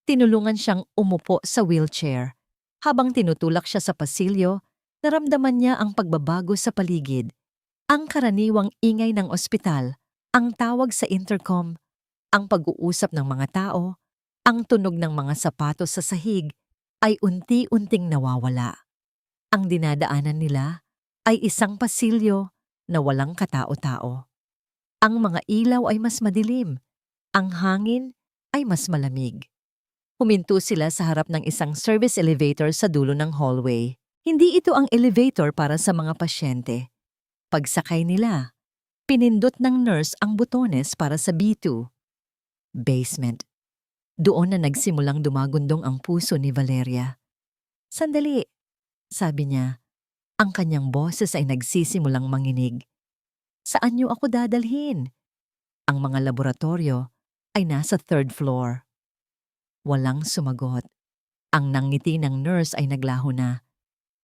Tinulungan siyang umupo sa wheelchair. Habang tinutulak siya sa pasilyo, naramdaman niya ang pagbabago sa paligid. Ang karaniwang ingay ng ospital, ang tawag sa intercom, ang pag-uusap ng mga tao, ang tunog ng mga sapatos sa sahig, ay unti-unting nawawala. Ang dinadaanan nila ay isang pasilyo na walang katao-tao. Ang mga ilaw ay mas madilim, ang hangin ay mas malamig. Huminto sila sa harap ng isang service elevator sa dulo ng hallway. Hindi ito ang elevator para sa mga pasyente. Pagsakay nila, pinindot ng nurse ang butones para sa B2. Basement. Doon na nagsimulang dumagundong ang puso ni Valeria. Sandali, sabi niya. Ang kanyang boses ay nagsisimulang manginig. Saan niyo ako dadalhin? Ang mga laboratorio ay nasa 3rd floor. Walang sumagot. Ang nangiti ng nurse ay naglaho na.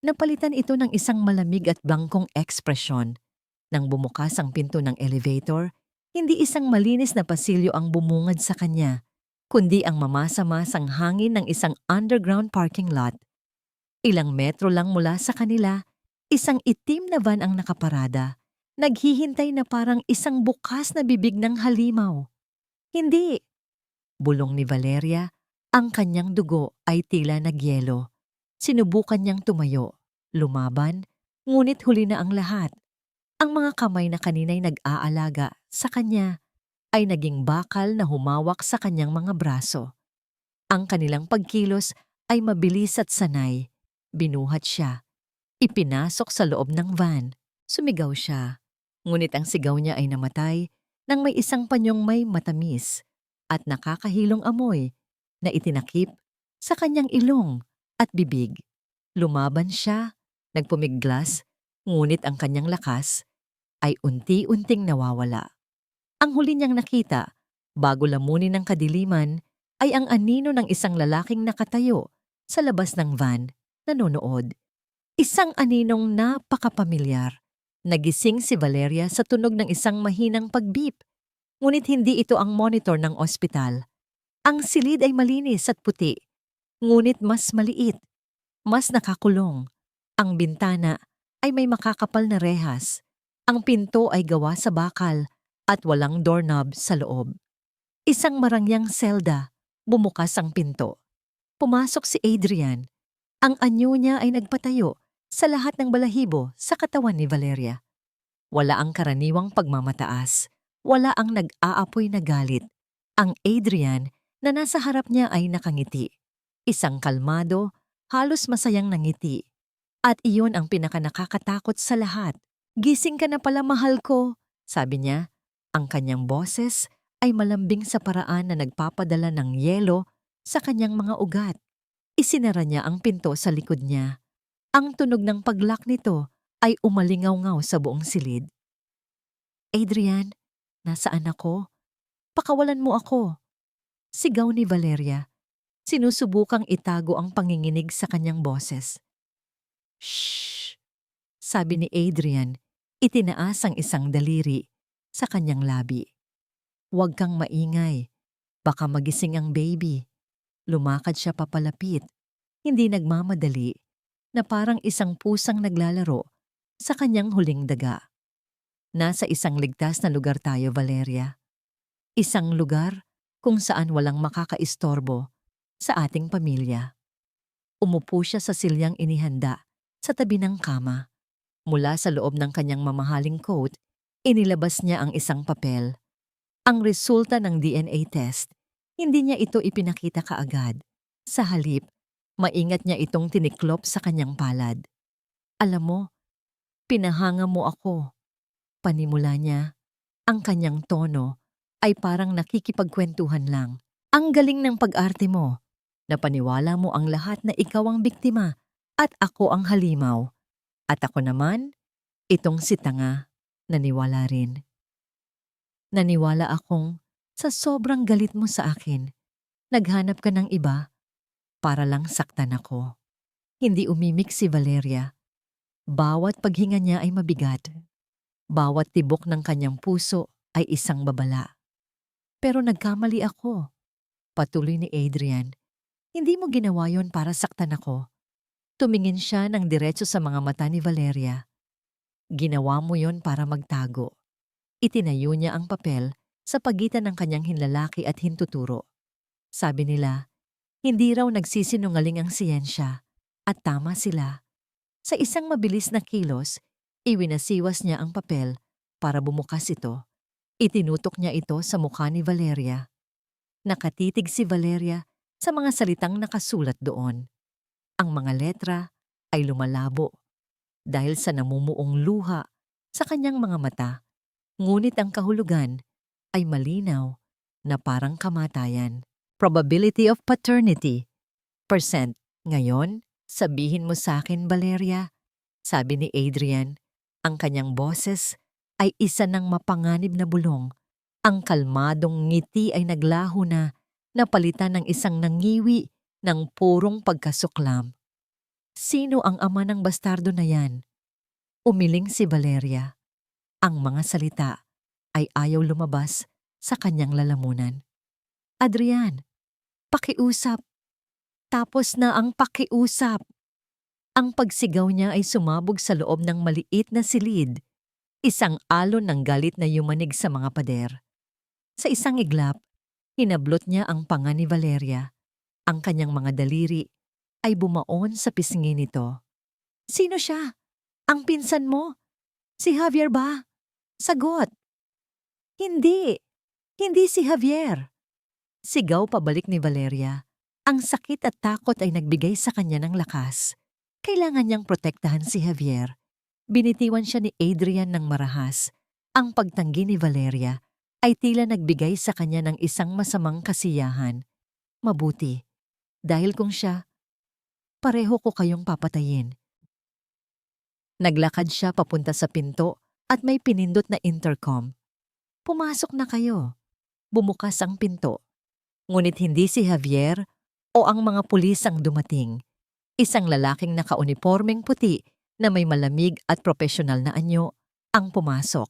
Napalitan ito ng isang malamig at blangkong ekspresyon. Nang bumukas ang pinto ng elevator, hindi isang malinis na pasilyo ang bumungad sa kanya, kundi ang mamasa-masang hangin ng isang underground parking lot. Ilang metro lang mula sa kanila, isang itim na van ang nakaparada, naghihintay na parang isang bukas na bibig ng halimaw. Hindi! Bulong ni Valeria, ang kanyang dugo ay tila nagyelo. Sinubukan niyang tumayo, lumaban, ngunit huli na ang lahat. Ang mga kamay na kanina'y nag-aalaga sa kanya ay naging bakal na humawak sa kanyang mga braso. Ang kanilang pagkilos ay mabilis at sanay. Binuhat siya. Ipinasok sa loob ng van. Sumigaw siya. Ngunit ang sigaw niya ay namatay nang may isang panyong may matamis at nakakahilong amoy na itinakip sa kanyang ilong at bibig. Lumaban siya, nagpumiglas, ngunit ang kanyang lakas ay unti-unting nawawala. Ang huli niyang nakita, bago lamunin ng kadiliman, ay ang anino ng isang lalaking nakatayo sa labas ng van, nanonood. Isang aninong napakapamilyar. Nagising si Valeria sa tunog ng isang mahinang pagbeep. Ngunit hindi ito ang monitor ng ospital. Ang silid ay malinis at puti, ngunit mas maliit, mas nakakulong. Ang bintana ay may makakapal na rehas. Ang pinto ay gawa sa bakal at walang doorknob sa loob. Isang marangyang selda, bumukas ang pinto. Pumasok si Adrian. Ang anyo niya ay nagpatayo sa lahat ng balahibo sa katawan ni Valeria. Wala ang karaniwang pagmamataas. Wala ang nag-aapoy na galit. Ang Adrian na nasa harap niya ay nakangiti. Isang kalmado, halos masayang nangiti. At iyon ang pinakanakakatakot sa lahat. Gising ka na pala, mahal ko, sabi niya. Ang kanyang boses ay malambing sa paraan na nagpapadala ng yelo sa kanyang mga ugat. Isinara niya ang pinto sa likod niya. Ang tunog ng paglock nito ay umalingaw-ngaw sa buong silid. Adrian, nasaan ako? Pakawalan mo ako. Sigaw ni Valeria. Sinusubukang itago ang panginginig sa kanyang boses. Shh! Sabi ni Adrian, itinaas ang isang daliri sa kanyang labi. Huwag kang maingay. Baka magising ang baby. Lumakad siya papalapit. Hindi nagmamadali, na parang isang pusang naglalaro sa kanyang huling daga. Nasa isang ligtas na lugar tayo, Valeria. Isang lugar kung saan walang makakaistorbo sa ating pamilya. Umupo siya sa silyang inihanda sa tabi ng kama. Mula sa loob ng kanyang mamahaling coat, inilabas niya ang isang papel. Ang resulta ng DNA test. Hindi niya ito ipinakita kaagad. Sa halip, maingat niya itong tiniklop sa kanyang palad. Alam mo, pinahanga mo ako. Panimula niya, ang kanyang tono ay parang nakikipagkwentuhan lang. Ang galing ng pag-arte mo. Napaniwala mo ang lahat na ikaw ang biktima at ako ang halimaw. At ako naman, itong si tanga, naniwala rin. Naniwala akong sa sobrang galit mo sa akin, naghanap ka ng iba para lang saktan ako. Hindi umimik si Valeria. Bawat paghinga niya ay mabigat. Bawat tibok ng kanyang puso ay isang babala. Pero nagkamali ako. Patuloy ni Adrian. Hindi mo ginawa yon para saktan ako. Tumingin siya ng diretso sa mga mata ni Valeria. Ginawa mo yon para magtago. Itinayo niya ang papel sa pagitan ng kanyang hinlalaki at hintuturo. Sabi nila, hindi raw nagsisinungaling ang siyensya at tama sila. Sa isang mabilis na kilos, iwinasiwas niya ang papel para bumukas ito. Itinutok niya ito sa mukha ni Valeria. Nakatitig si Valeria sa mga salitang nakasulat doon. Ang mga letra ay lumalabo dahil sa namumuong luha sa kanyang mga mata. Ngunit ang kahulugan ay malinaw na parang kamatayan. Probability of paternity. Percent. Ngayon, sabihin mo sa akin, Valeria, sabi ni Adrian. Ang kanyang boses ay isa ng mapanganib na bulong. Ang kalmadong ngiti ay naglaho na, napalitan ng isang nangiwi ng purong pagkasuklam. Sino ang ama ng bastardo na yan? Umiling si Valeria. Ang mga salita ay ayaw lumabas sa kanyang lalamunan. Adrian, pakiusap. Tapos na ang pakiusap. Ang pagsigaw niya ay sumabog sa loob ng maliit na silid. Isang alon ng galit na yumanig sa mga pader. Sa isang iglap, hinablot niya ang panga ni Valeria. Ang kanyang mga daliri ay bumaon sa pisngi nito. Sino siya? Ang pinsan mo? Si Javier ba? Sagot. Hindi. Hindi si Javier. Sigaw pabalik ni Valeria. Ang sakit at takot ay nagbigay sa kanya ng lakas. Kailangan niyang protektahan si Javier. Binitiwan siya ni Adrian ng marahas. Ang pagtanggi ni Valeria ay tila nagbigay sa kanya ng isang masamang kasiyahan. Mabuti. Dahil kung siya, pareho ko kayong papatayin. Naglakad siya papunta sa pinto at may pinindot na intercom. Pumasok na kayo. Bumukas ang pinto. Ngunit hindi si Javier o ang mga pulis ang dumating. Isang lalaking nakaunipormeng puti na may malamig at profesional na anyo ang pumasok.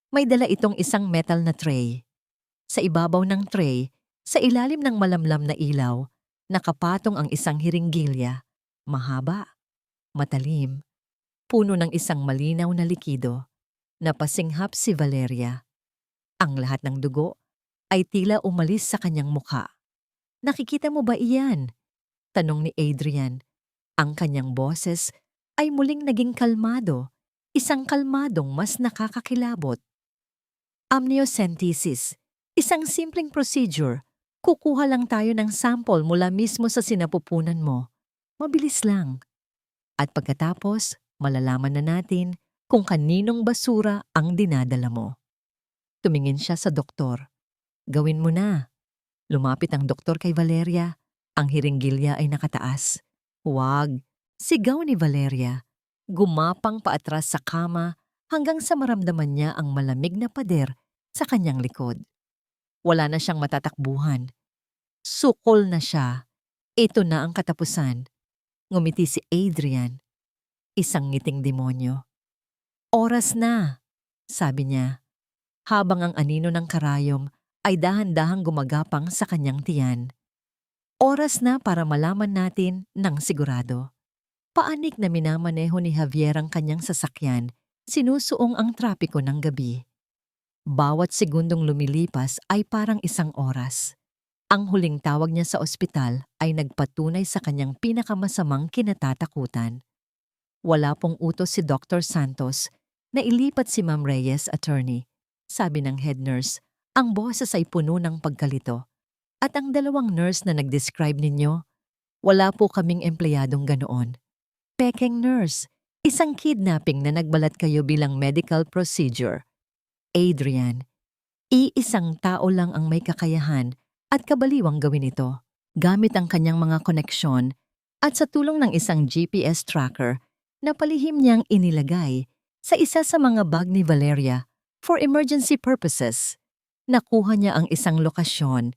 May dala itong isang metal na tray. Sa ibabaw ng tray, sa ilalim ng malamlam na ilaw, nakapatong ang isang hiringgilya. Mahaba, matalim, puno ng isang malinaw na likido. Napasinghap si Valeria. Ang lahat ng dugo ay tila umalis sa kanyang mukha. "Nakikita mo ba iyan?" tanong ni Adrian. Ang kanyang boses ay muling naging kalmado, isang kalmadong mas nakakakilabot. Amniocentesis, isang simpleng procedure. Kukuha lang tayo ng sample mula mismo sa sinapupunan mo. Mabilis lang. At pagkatapos, malalaman na natin kung kaninong basura ang dinadala mo. Tumingin siya sa doktor. "Gawin mo na." Lumapit ang doktor kay Valeria. Ang hiringgilya ay nakataas. "Huwag!" Sigaw ni Valeria. Gumapang paatras sa kama hanggang sa maramdaman niya ang malamig na pader sa kanyang likod. Wala na siyang matatakbuhan. Sukol na siya. Ito na ang katapusan. Ngumiti si Adrian. Isang ngiting demonyo. "Oras na," sabi niya, habang ang anino ng karayom ay dahan-dahang gumagapang sa kanyang tiyan. Oras na para malaman natin ng sigurado. Paanik na minamaneho ni Javier ang kanyang sasakyan, sinusuong ang trapiko ng gabi. Bawat segundong lumilipas ay parang isang oras. Ang huling tawag niya sa ospital ay nagpatunay sa kanyang pinakamasamang kinatatakutan. Wala pong utos si Dr. Santos na ilipat si Ma'am Reyes, attorney. Sabi ng head nurse, ang boses ay puno ng pagkalito. At ang dalawang nurse na nag-describe ninyo, wala po kaming empleyadong ganoon. Pekeng nurse, isang kidnapping na nagbalat kayo bilang medical procedure. Adrian, iisang tao lang ang may kakayahan at kabaliwang gawin ito. Gamit ang kanyang mga koneksyon at sa tulong ng isang GPS tracker na palihim niyang inilagay sa isa sa mga bag ni Valeria for emergency purposes. Nakuha niya ang isang lokasyon,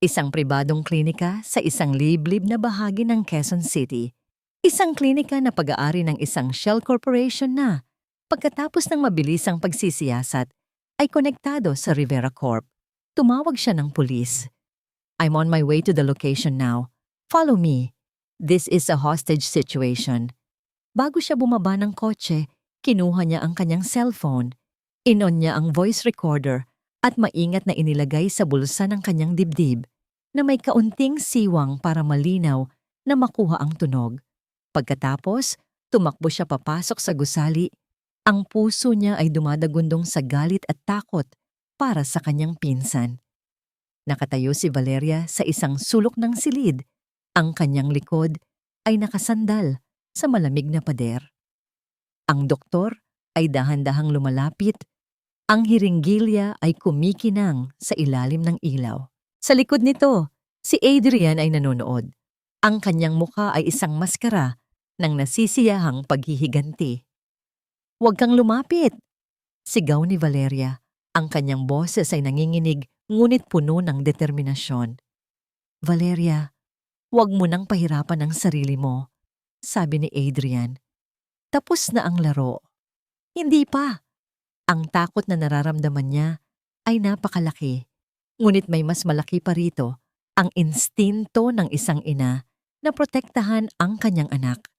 isang pribadong klinika sa isang liblib na bahagi ng Quezon City. Isang klinika na pag-aari ng isang shell corporation na, pagkatapos ng mabilisang pagsisiyasat, ay konektado sa Rivera Corp. Tumawag siya ng pulis. "I'm on my way to the location now. Follow me. This is a hostage situation." Bago siya bumaba ng kotse, kinuha niya ang kanyang cellphone. Inon niya ang voice recorder at maingat na inilagay sa bulsa ng kanyang dibdib na may kaunting siwang para malinaw na makuha ang tunog. Pagkatapos, tumakbo siya papasok sa gusali. Ang puso niya ay dumadagundong sa galit at takot para sa kanyang pinsan. Nakatayo si Valeria sa isang sulok ng silid. Ang kanyang likod ay nakasandal sa malamig na pader. Ang doktor ay dahan-dahang lumalapit. Ang hiringgilya ay kumikinang sa ilalim ng ilaw. Sa likod nito, si Adrian ay nanonood. Ang kanyang mukha ay isang maskara ng nasisiyahang paghihiganti. "Huwag kang lumapit!" Sigaw ni Valeria. Ang kanyang boses ay nanginginig ngunit puno ng determinasyon. "Valeria, huwag mo nang pahirapan ang sarili mo," sabi ni Adrian. "Tapos na ang laro." Hindi pa. Ang takot na nararamdaman niya ay napakalaki. Ngunit may mas malaki pa rito, ang instinto ng isang ina na protektahan ang kanyang anak.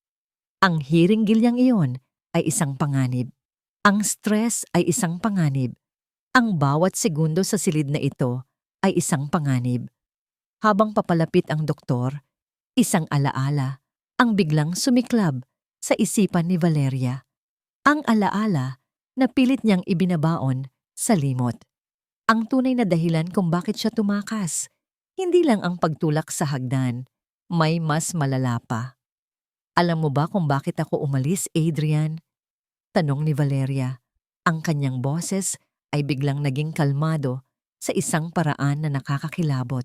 Ang hiringgilyang iyon ay isang panganib. Ang stress ay isang panganib. Ang bawat segundo sa silid na ito ay isang panganib. Habang papalapit ang doktor, isang alaala ang biglang sumiklab sa isipan ni Valeria. Ang alaala na pilit niyang ibinabaon sa limot. Ang tunay na dahilan kung bakit siya tumakas, hindi lang ang pagtulak sa hagdan, may mas malala pa. "Alam mo ba kung bakit ako umalis, Adrian?" tanong ni Valeria. Ang kanyang boses ay biglang naging kalmado sa isang paraan na nakakakilabot.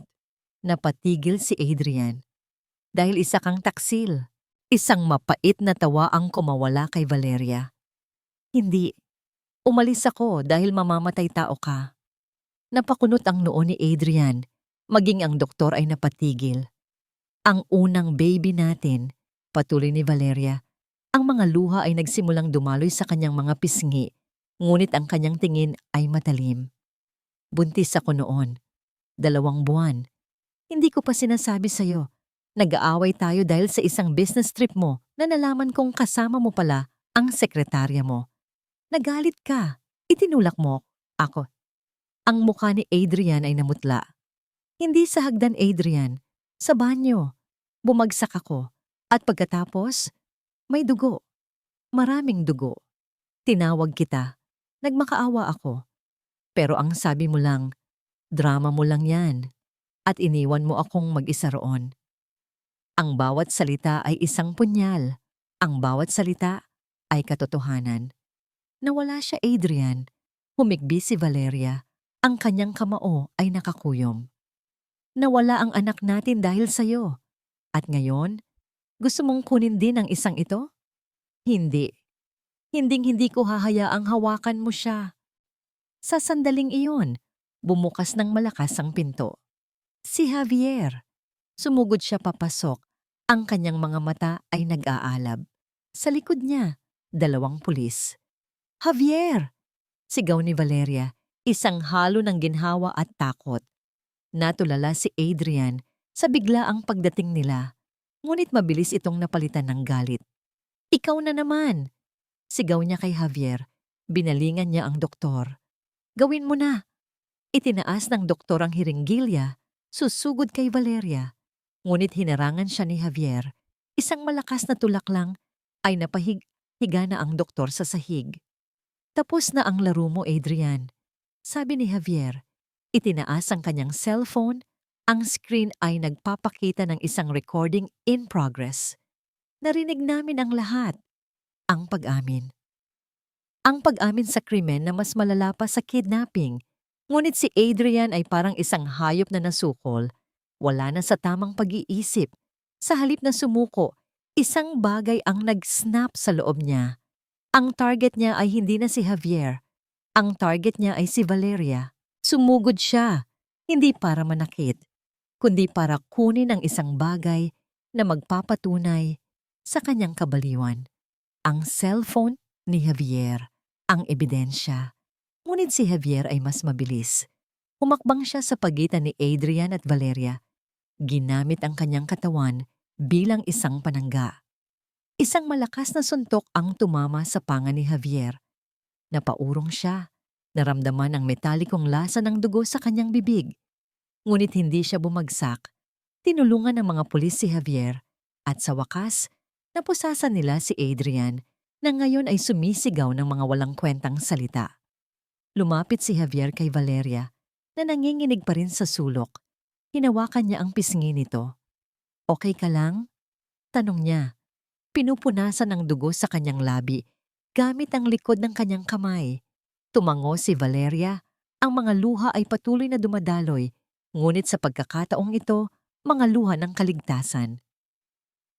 Napatigil si Adrian. Dahil isa kang taksil. Isang mapait na tawa ang kumawala kay Valeria. "Hindi. Umalis ako dahil mamamatay tao ka." Napakunot ang noo ni Adrian, maging ang doktor ay napatigil. "Ang unang baby natin," patuloy ni Valeria. Ang mga luha ay nagsimulang dumaloy sa kanyang mga pisngi, ngunit ang kanyang tingin ay matalim. "Buntis ako noon. 2 buwan. Hindi ko pa sinasabi sa'yo. Nag-aaway tayo dahil sa isang business trip mo na nalaman kong kasama mo pala ang sekretarya mo. Nagalit ka. Itinulak mo ako. Ang mukha ni Adrian ay namutla. Hindi sa hagdan, Adrian. Sa banyo. Bumagsak ako. At pagkatapos, may dugo. Maraming dugo. Tinawag kita. Nagmakaawa ako. Pero ang sabi mo lang, drama mo lang yan. At iniwan mo akong mag-isa roon. Ang bawat salita ay isang punyal. Ang bawat salita ay katotohanan. Nawala siya, Adrian. Humigbi si Valeria. Ang kanyang kamao ay nakakuyom. Nawala ang anak natin dahil sa'yo. At ngayon, gusto mong kunin din ang isang ito? Hindi. Hinding-hindi ko hahayaang hawakan mo siya. Sa sandaling iyon, bumukas ng malakas ang pinto. Si Javier. Sumugod siya papasok. Ang kanyang mga mata ay nag-aalab. Sa likod niya, 2 pulis. Javier! Sigaw ni Valeria, isang halo ng ginhawa at takot. Natulala si Adrian sa biglaang pagdating nila, ngunit mabilis itong napalitan ng galit. Ikaw na naman! Sigaw niya kay Javier. Binalingan niya ang doktor. Gawin mo na! Itinaas ng doktor ang hiringgilya, susugod kay Valeria. Ngunit hinarangan siya ni Javier. Isang malakas na tulak lang ay napahiga na ang doktor sa sahig. Tapos na ang laro mo, Adrian. Sabi ni Javier. Itinaas ang kanyang cellphone. Ang screen ay nagpapakita ng isang recording in progress. Narinig namin ang lahat. Ang pag-amin. Ang pag-amin sa krimen na mas malala pa sa kidnapping. Ngunit si Adrian ay parang isang hayop na nasukol. Wala na sa tamang pag-iisip. Sa halip na sumuko, isang bagay ang nag-snap sa loob niya. Ang target niya ay hindi na si Javier. Ang target niya ay si Valeria. Sumugod siya, hindi para manakit, kundi para kunin ang isang bagay na magpapatunay sa kanyang kabaliwan. Ang cellphone ni Javier, ang ebidensya. Ngunit si Javier ay mas mabilis. Humakbang siya sa pagitan ni Adrian at Valeria. Ginamit ang kanyang katawan bilang isang panangga. Isang malakas na suntok ang tumama sa panga ni Javier. Napaurong siya. Naramdaman ang metalikong lasa ng dugo sa kanyang bibig. Ngunit hindi siya bumagsak. Tinulungan ng mga pulis si Javier at sa wakas, napusasan nila si Adrian na ngayon ay sumisigaw ng mga walang kwentang salita. Lumapit si Javier kay Valeria na nanginginig pa rin sa sulok. Hinawakan niya ang pisngi nito. Okay ka lang? Tanong niya. Pinupunasan ng dugo sa kanyang labi gamit ang likod ng kanyang kamay. Tumango si Valeria. Ang mga luha ay patuloy na dumadaloy, ngunit sa pagkakataong ito, mga luha ng kaligtasan.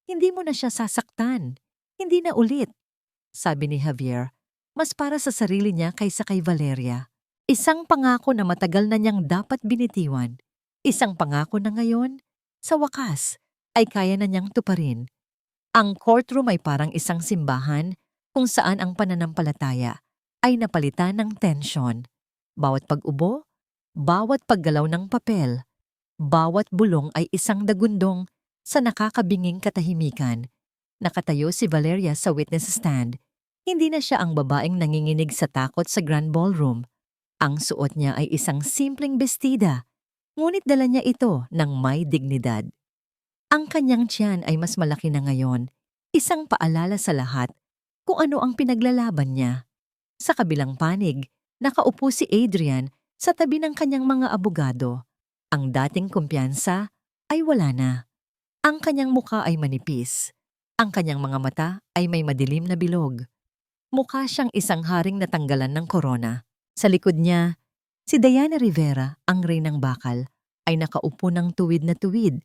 Hindi mo na siya sasaktan. Hindi na ulit, sabi ni Javier, mas para sa sarili niya kaysa kay Valeria. Isang pangako na matagal na niyang dapat binitiwan. Isang pangako na ngayon, sa wakas, ay kaya na niyang tuparin. Ang courtroom ay parang isang simbahan kung saan ang pananampalataya ay napalitan ng tensyon. Bawat pag-ubo, bawat paggalaw ng papel, bawat bulong ay isang dagundong sa nakakabinging katahimikan. Nakatayo si Valeria sa witness stand. Hindi na siya ang babaeng nanginginig sa takot sa Grand Ballroom. Ang suot niya ay isang simpleng bestida, ngunit dala niya ito ng may dignidad. Ang kanyang tiyan ay mas malaki na ngayon, isang paalala sa lahat kung ano ang pinaglalaban niya. Sa kabilang panig, nakaupo si Adrian sa tabi ng kanyang mga abogado. Ang dating kumpiyansa ay wala na. Ang kanyang mukha ay manipis. Ang kanyang mga mata ay may madilim na bilog. Mukha siyang isang haring natanggalan ng korona. Sa likod niya, si Diana Rivera, ang reynang bakal, ay nakaupo ng tuwid na tuwid.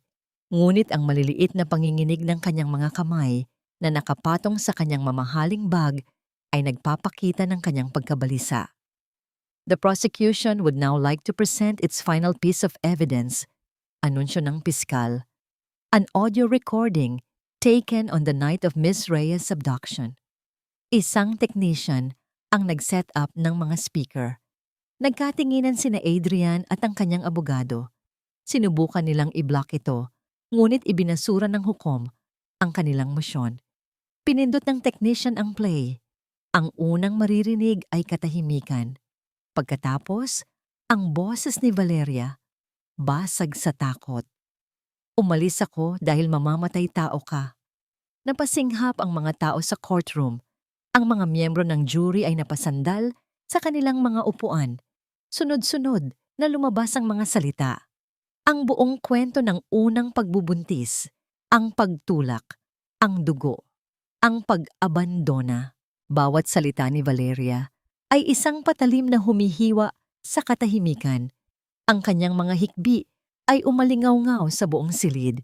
Ngunit ang maliliit na panginginig ng kanyang mga kamay na nakapatong sa kanyang mamahaling bag ay nagpapakita ng kanyang pagkabalisa. The prosecution would now like to present its final piece of evidence, anunsyo ng piskal, an audio recording taken on the night of Miss Reyes' abduction. Isang technician ang nag-set up ng mga speaker. Nagkatinginan sina Adrian at ang kanyang abogado. Sinubukan nilang i-block ito, ngunit ibinasura ng hukom ang kanilang mosyon. Pinindot ng technician ang play. Ang unang maririnig ay katahimikan. Pagkatapos, ang boses ni Valeria, basag sa takot. Umalis ako dahil mamamatay tao ka. Napasinghap ang mga tao sa courtroom. Ang mga miyembro ng jury ay napasandal sa kanilang mga upuan. Sunod-sunod na lumabas ang mga salita. Ang buong kwento ng unang pagbubuntis, ang pagtulak, ang dugo, ang pag-abandona. Bawat salita ni Valeria ay isang patalim na humihiwa sa katahimikan. Ang kanyang mga hikbi ay umalingaw-ngaw sa buong silid.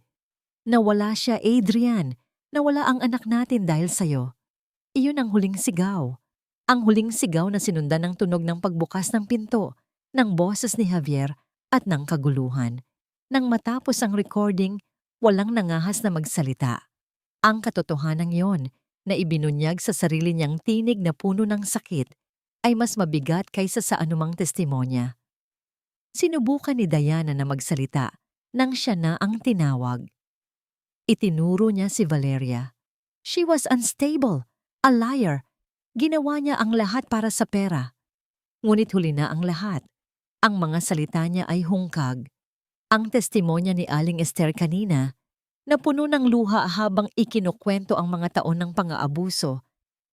Nawala siya, Adrian. Nawala ang anak natin dahil sa'yo. Iyon ang huling sigaw. Ang huling sigaw na sinundan ng tunog ng pagbukas ng pinto, ng boses ni Javier at ng kaguluhan. Nang matapos ang recording, walang nangahas na magsalita. Ang katotohanan yon na ibinunyag sa sarili niyang tinig na puno ng sakit ay mas mabigat kaysa sa anumang testimonya. Sinubukan ni Diana na magsalita nang siya na ang tinawag. Itinuro niya si Valeria. She was unstable, a liar. Ginawa niya ang lahat para sa pera. Ngunit huli na ang lahat. Ang mga salita niya ay hungkag. Ang testimonya ni Aling Esther kanina, na puno ng luha habang ikinukwento ang mga taon ng pang-aabuso,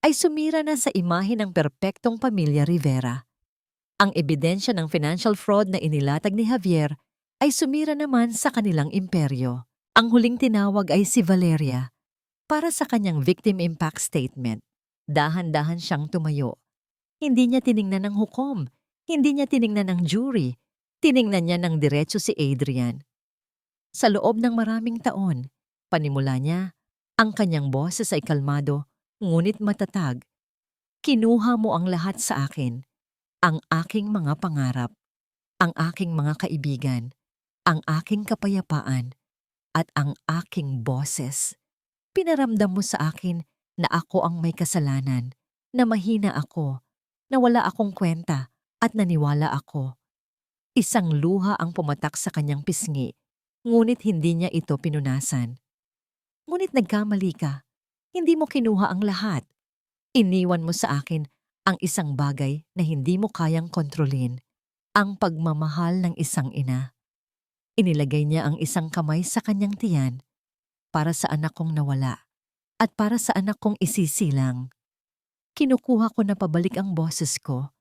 ay sumira na sa imahe ng perpektong pamilya Rivera. Ang ebidensya ng financial fraud na inilatag ni Javier ay sumira naman sa kanilang imperyo. Ang huling tinawag ay si Valeria para sa kanyang victim impact statement. Dahan-dahan siyang tumayo. Hindi niya tiningnan ng hukom, hindi niya tiningnan ng jury, tiningnan niya ng diretso si Adrian. Sa loob ng maraming taon, panimula niya, ang kanyang boses ay kalmado, ngunit matatag. Kinuha mo ang lahat sa akin, ang aking mga pangarap, ang aking mga kaibigan, ang aking kapayapaan, at ang aking boses. Pinaramdam mo sa akin na ako ang may kasalanan, na mahina ako, na wala akong kwenta at naniwala ako. Isang luha ang pumatak sa kanyang pisngi, ngunit hindi niya ito pinunasan. Ngunit nagkamali ka. Hindi mo kinuha ang lahat. Iniwan mo sa akin ang isang bagay na hindi mo kayang kontrolin, ang pagmamahal ng isang ina. Inilagay niya ang isang kamay sa kanyang tiyan para sa anak kong nawala at para sa anak kong isisilang. Kinukuha ko na pabalik ang boses ko.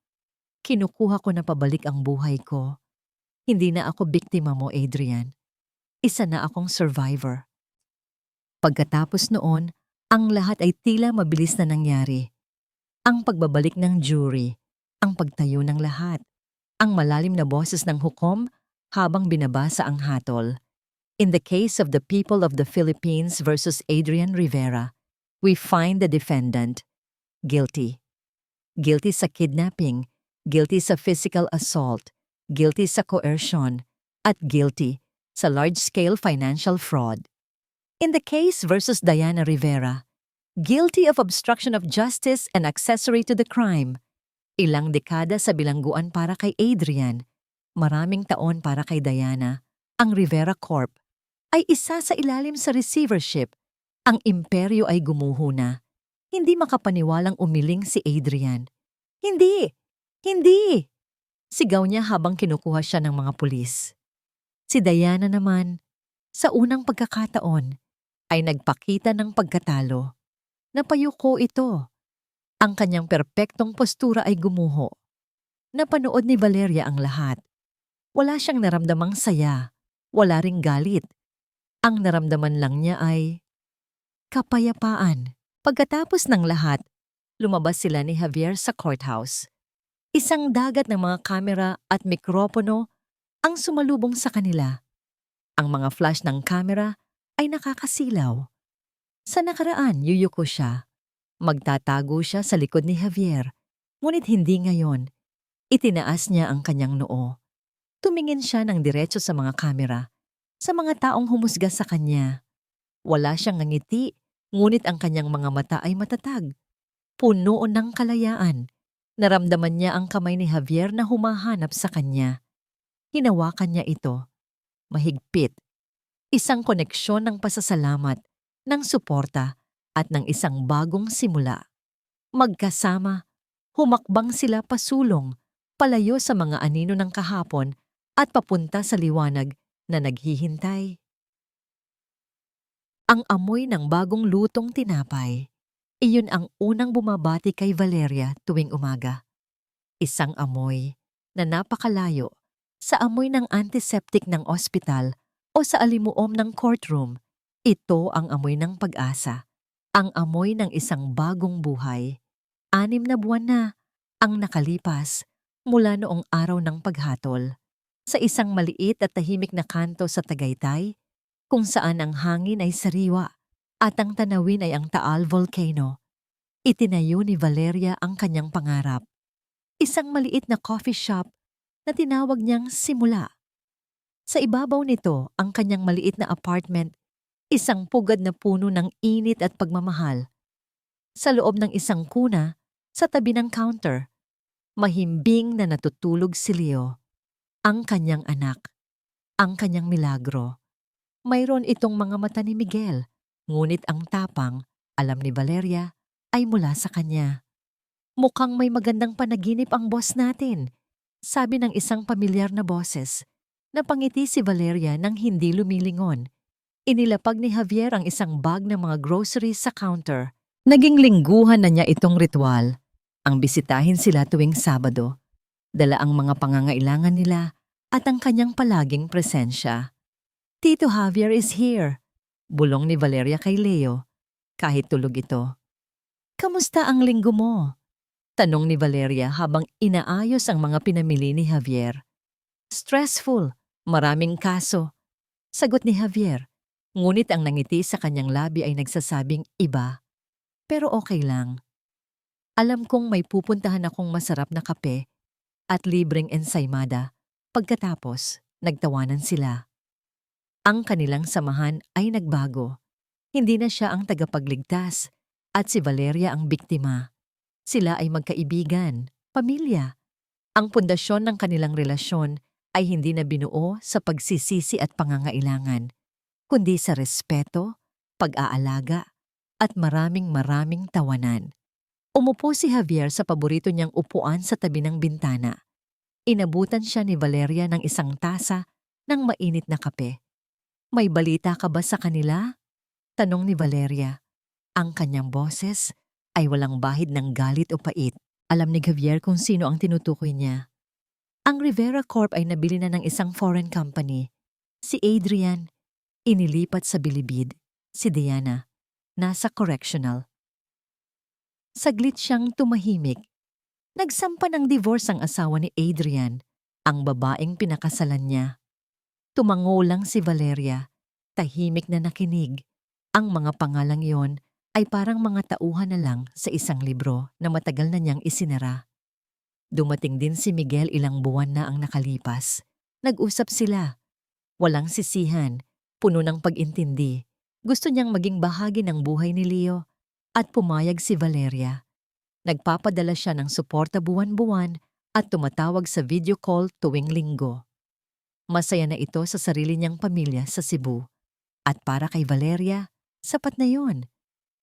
Kinukuha ko na pabalik ang buhay ko. Hindi na ako biktima mo, Adrian. Isa na akong survivor. Pagkatapos noon, ang lahat ay tila mabilis na nangyari. Ang pagbabalik ng jury, ang pagtayo ng lahat, ang malalim na boses ng hukom habang binabasa ang hatol. In the case of the people of the Philippines versus Adrian Rivera, we find the defendant guilty. Guilty sa kidnapping, guilty sa physical assault, guilty sa coercion, at guilty sa large-scale financial fraud. In the case versus Diana Rivera, guilty of obstruction of justice and accessory to the crime. Ilang dekada sa bilangguan para kay Adrian, maraming taon para kay Diana. Ang Rivera Corp ay isa sa ilalim sa receivership. Ang imperyo ay gumuho na. Hindi makapaniwalang umiling si Adrian. Hindi! Hindi! Sigaw niya habang kinukuha siya ng mga pulis. Si Diana naman, sa unang pagkakataon, ay nagpakita ng pagkatalo. Napayuko ito. Ang kanyang perpektong postura ay gumuho. Napanood ni Valeria ang lahat. Wala siyang naramdamang saya. Wala ring galit. Ang naramdaman lang niya ay kapayapaan. Pagkatapos ng lahat, lumabas sila ni Javier sa courthouse. Isang dagat ng mga kamera at mikropono ang sumalubong sa kanila. Ang mga flash ng kamera ay nakakasilaw. Sa nakaraan, yuyuko siya. Magtatago siya sa likod ni Javier, ngunit hindi ngayon. Itinaas niya ang kanyang noo. Tumingin siya ng diretso sa mga kamera, sa mga taong humusga sa kanya. Wala siyang ngiti, ngunit ang kanyang mga mata ay matatag. Puno ng kalayaan. Naramdaman niya ang kamay ni Javier na humahanap sa kanya. Hinawakan niya ito. mahigpit. Isang koneksyon ng pasasalamat, ng suporta, at ng isang bagong simula. Magkasama, humakbang sila pasulong, palayo sa mga anino ng kahapon at papunta sa liwanag na naghihintay. Ang amoy ng bagong lutong tinapay, iyon ang unang bumabati kay Valeria tuwing umaga. Isang amoy na napakalayo sa amoy ng antiseptic ng ospital o sa alimuom ng courtroom. Ito ang amoy ng pag-asa, ang amoy ng isang bagong buhay. 6 na buwan na ang nakalipas mula noong araw ng paghatol. Sa isang maliit at tahimik na kanto sa Tagaytay, kung saan ang hangin ay sariwa at ang tanawin ay ang Taal Volcano, itinayo ni Valeria ang kanyang pangarap. Isang maliit na coffee shop na tinawag niyang Simula. Sa ibabaw nito ang kanyang maliit na apartment, isang pugad na puno ng init at pagmamahal. Sa loob ng isang kuna, sa tabi ng counter, mahimbing na natutulog si Leo, ang kanyang anak, ang kanyang milagro. Mayroon itong mga mata ni Miguel, ngunit ang tapang, alam ni Valeria, ay mula sa kanya. Mukhang may magandang panaginip ang boss natin, sabi ng isang pamilyar na boses. Napangiti si Valeria nang hindi lumilingon. Inilapag ni Javier ang isang bag ng mga groceries sa counter. Naging lingguhan na niya itong ritual. Ang bisitahin sila tuwing Sabado. Dala ang mga pangangailangan nila at ang kanyang palaging presensya. Tito Javier is here, bulong ni Valeria kay Leo, kahit tulog ito. Kamusta ang linggo mo? Tanong ni Valeria habang inaayos ang mga pinamili ni Javier. Stressful, maraming kaso. Sagot ni Javier, ngunit ang nangiti sa kanyang labi ay nagsasabing iba. Pero okay lang. Alam kong may pupuntahan akong masarap na kape at libreng ensaymada. Pagkatapos, nagtawanan sila. Ang kanilang samahan ay nagbago. Hindi na siya ang tagapagligtas at si Valeria ang biktima. Sila ay magkaibigan, pamilya. Ang pundasyon ng kanilang relasyon ay hindi na binuo sa pagsisisi at pangangailangan, kundi sa respeto, pag-aalaga, at maraming tawanan. Umupo si Javier sa paborito niyang upuan sa tabi ng bintana. Inabutan siya ni Valeria ng isang tasa ng mainit na kape. May balita ka ba sa kanila? Tanong ni Valeria. Ang kanyang boses ay walang bahid ng galit o pait. Alam ni Javier kung sino ang tinutukoy niya. Ang Rivera Corp ay nabili na ng isang foreign company. Si Adrian, inilipat sa Bilibid. Si Diana, nasa correctional. Saglit siyang tumahimik. Nagsampa ng divorce ang asawa ni Adrian, ang babaeng pinakasalan niya. Tumango lang si Valeria, tahimik na nakinig. Ang mga pangalang yon ay parang mga tauhan na lang sa isang libro na matagal na niyang isinara. Dumating din si Miguel ilang buwan na ang nakalipas. Nag-usap sila. Walang sisihan, puno ng pag-intindi. Gusto niyang maging bahagi ng buhay ni Leo at pumayag si Valeria. Nagpapadala siya ng suporta buwan-buwan at tumatawag sa video call tuwing linggo. Masaya na ito sa sarili niyang pamilya sa Cebu. At para kay Valeria, sapat na yon.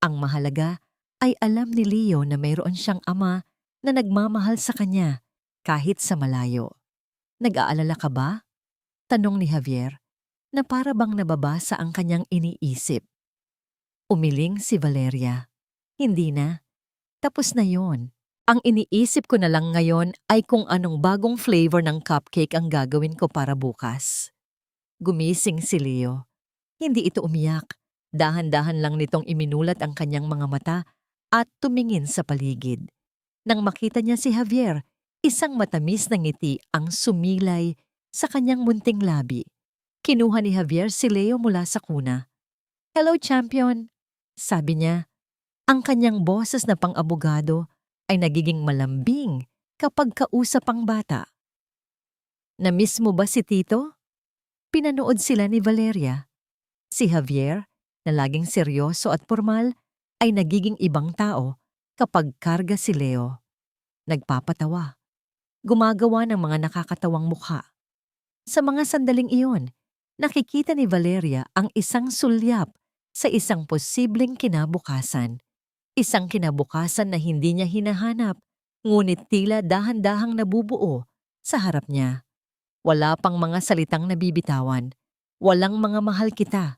Ang mahalaga ay alam ni Leo na mayroon siyang ama na nagmamahal sa kanya kahit sa malayo. Nag-aalala ka ba? Tanong ni Javier na para bang nababasa ang kanyang iniisip. Umiling si Valeria. Hindi na. Tapos na yon. Ang iniisip ko na lang ngayon ay kung anong bagong flavor ng cupcake ang gagawin ko para bukas. Gumising si Leo. Hindi ito umiyak. Dahan-dahan lang nitong iminulat ang kanyang mga mata at tumingin sa paligid. Nang makita niya si Javier, isang matamis na ngiti ang sumilay sa kanyang munting labi. Kinuha ni Javier si Leo mula sa kuna. "Hello, champion," sabi niya. Ang kanyang boses na pang-abogado ay nagiging malambing kapag kausap ang bata. "Namiss mo ba si Tito?" Pinanood sila ni Valeria. Si Javier, na laging seryoso at formal, ay nagiging ibang tao kapag karga si Leo. Nagpapatawa. Gumagawa ng mga nakakatawang mukha. Sa mga sandaling iyon, Nakikita ni Valeria ang isang sulyap sa isang posibleng kinabukasan. Isang kinabukasan na hindi niya hinahanap, ngunit tila dahan-dahang nabubuo sa harap niya. Wala pang mga salitang nabibitawan. Walang mga mahal kita.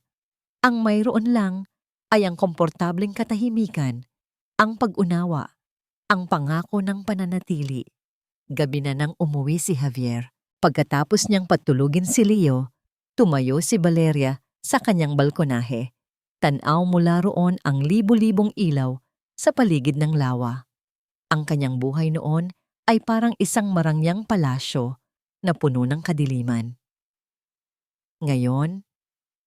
Ang mayroon lang ay ang komportableng katahimikan, ang pag-unawa, ang pangako ng pananatili. Gabi na nang umuwi si Javier. Pagkatapos niyang patulugin si Leo, tumayo si Valeria sa kanyang balkonahe. Tanaw mula roon ang libu-libong ilaw sa paligid ng lawa. Ang kanyang buhay noon ay parang isang marangyang palasyo na puno ng kadiliman. Ngayon,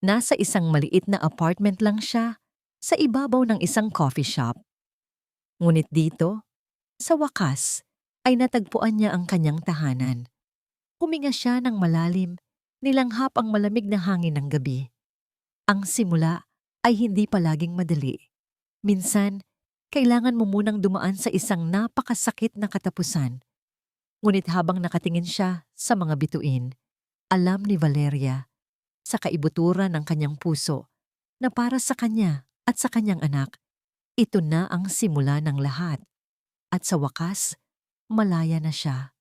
nasa isang maliit na apartment lang siya sa ibabaw ng isang coffee shop. Ngunit dito, sa wakas, ay natagpuan niya ang kanyang tahanan. Huminga siya ng malalim, nilanghap ang malamig na hangin ng gabi. Ang simula ay hindi palaging madali. Minsan, kailangan mo munang dumaan sa isang napakasakit na katapusan. Ngunit habang nakatingin siya sa mga bituin, alam ni Valeria sa kaibuturan ng kanyang puso na para sa kanya at sa kanyang anak, ito na ang simula ng lahat. At sa wakas, malaya na siya.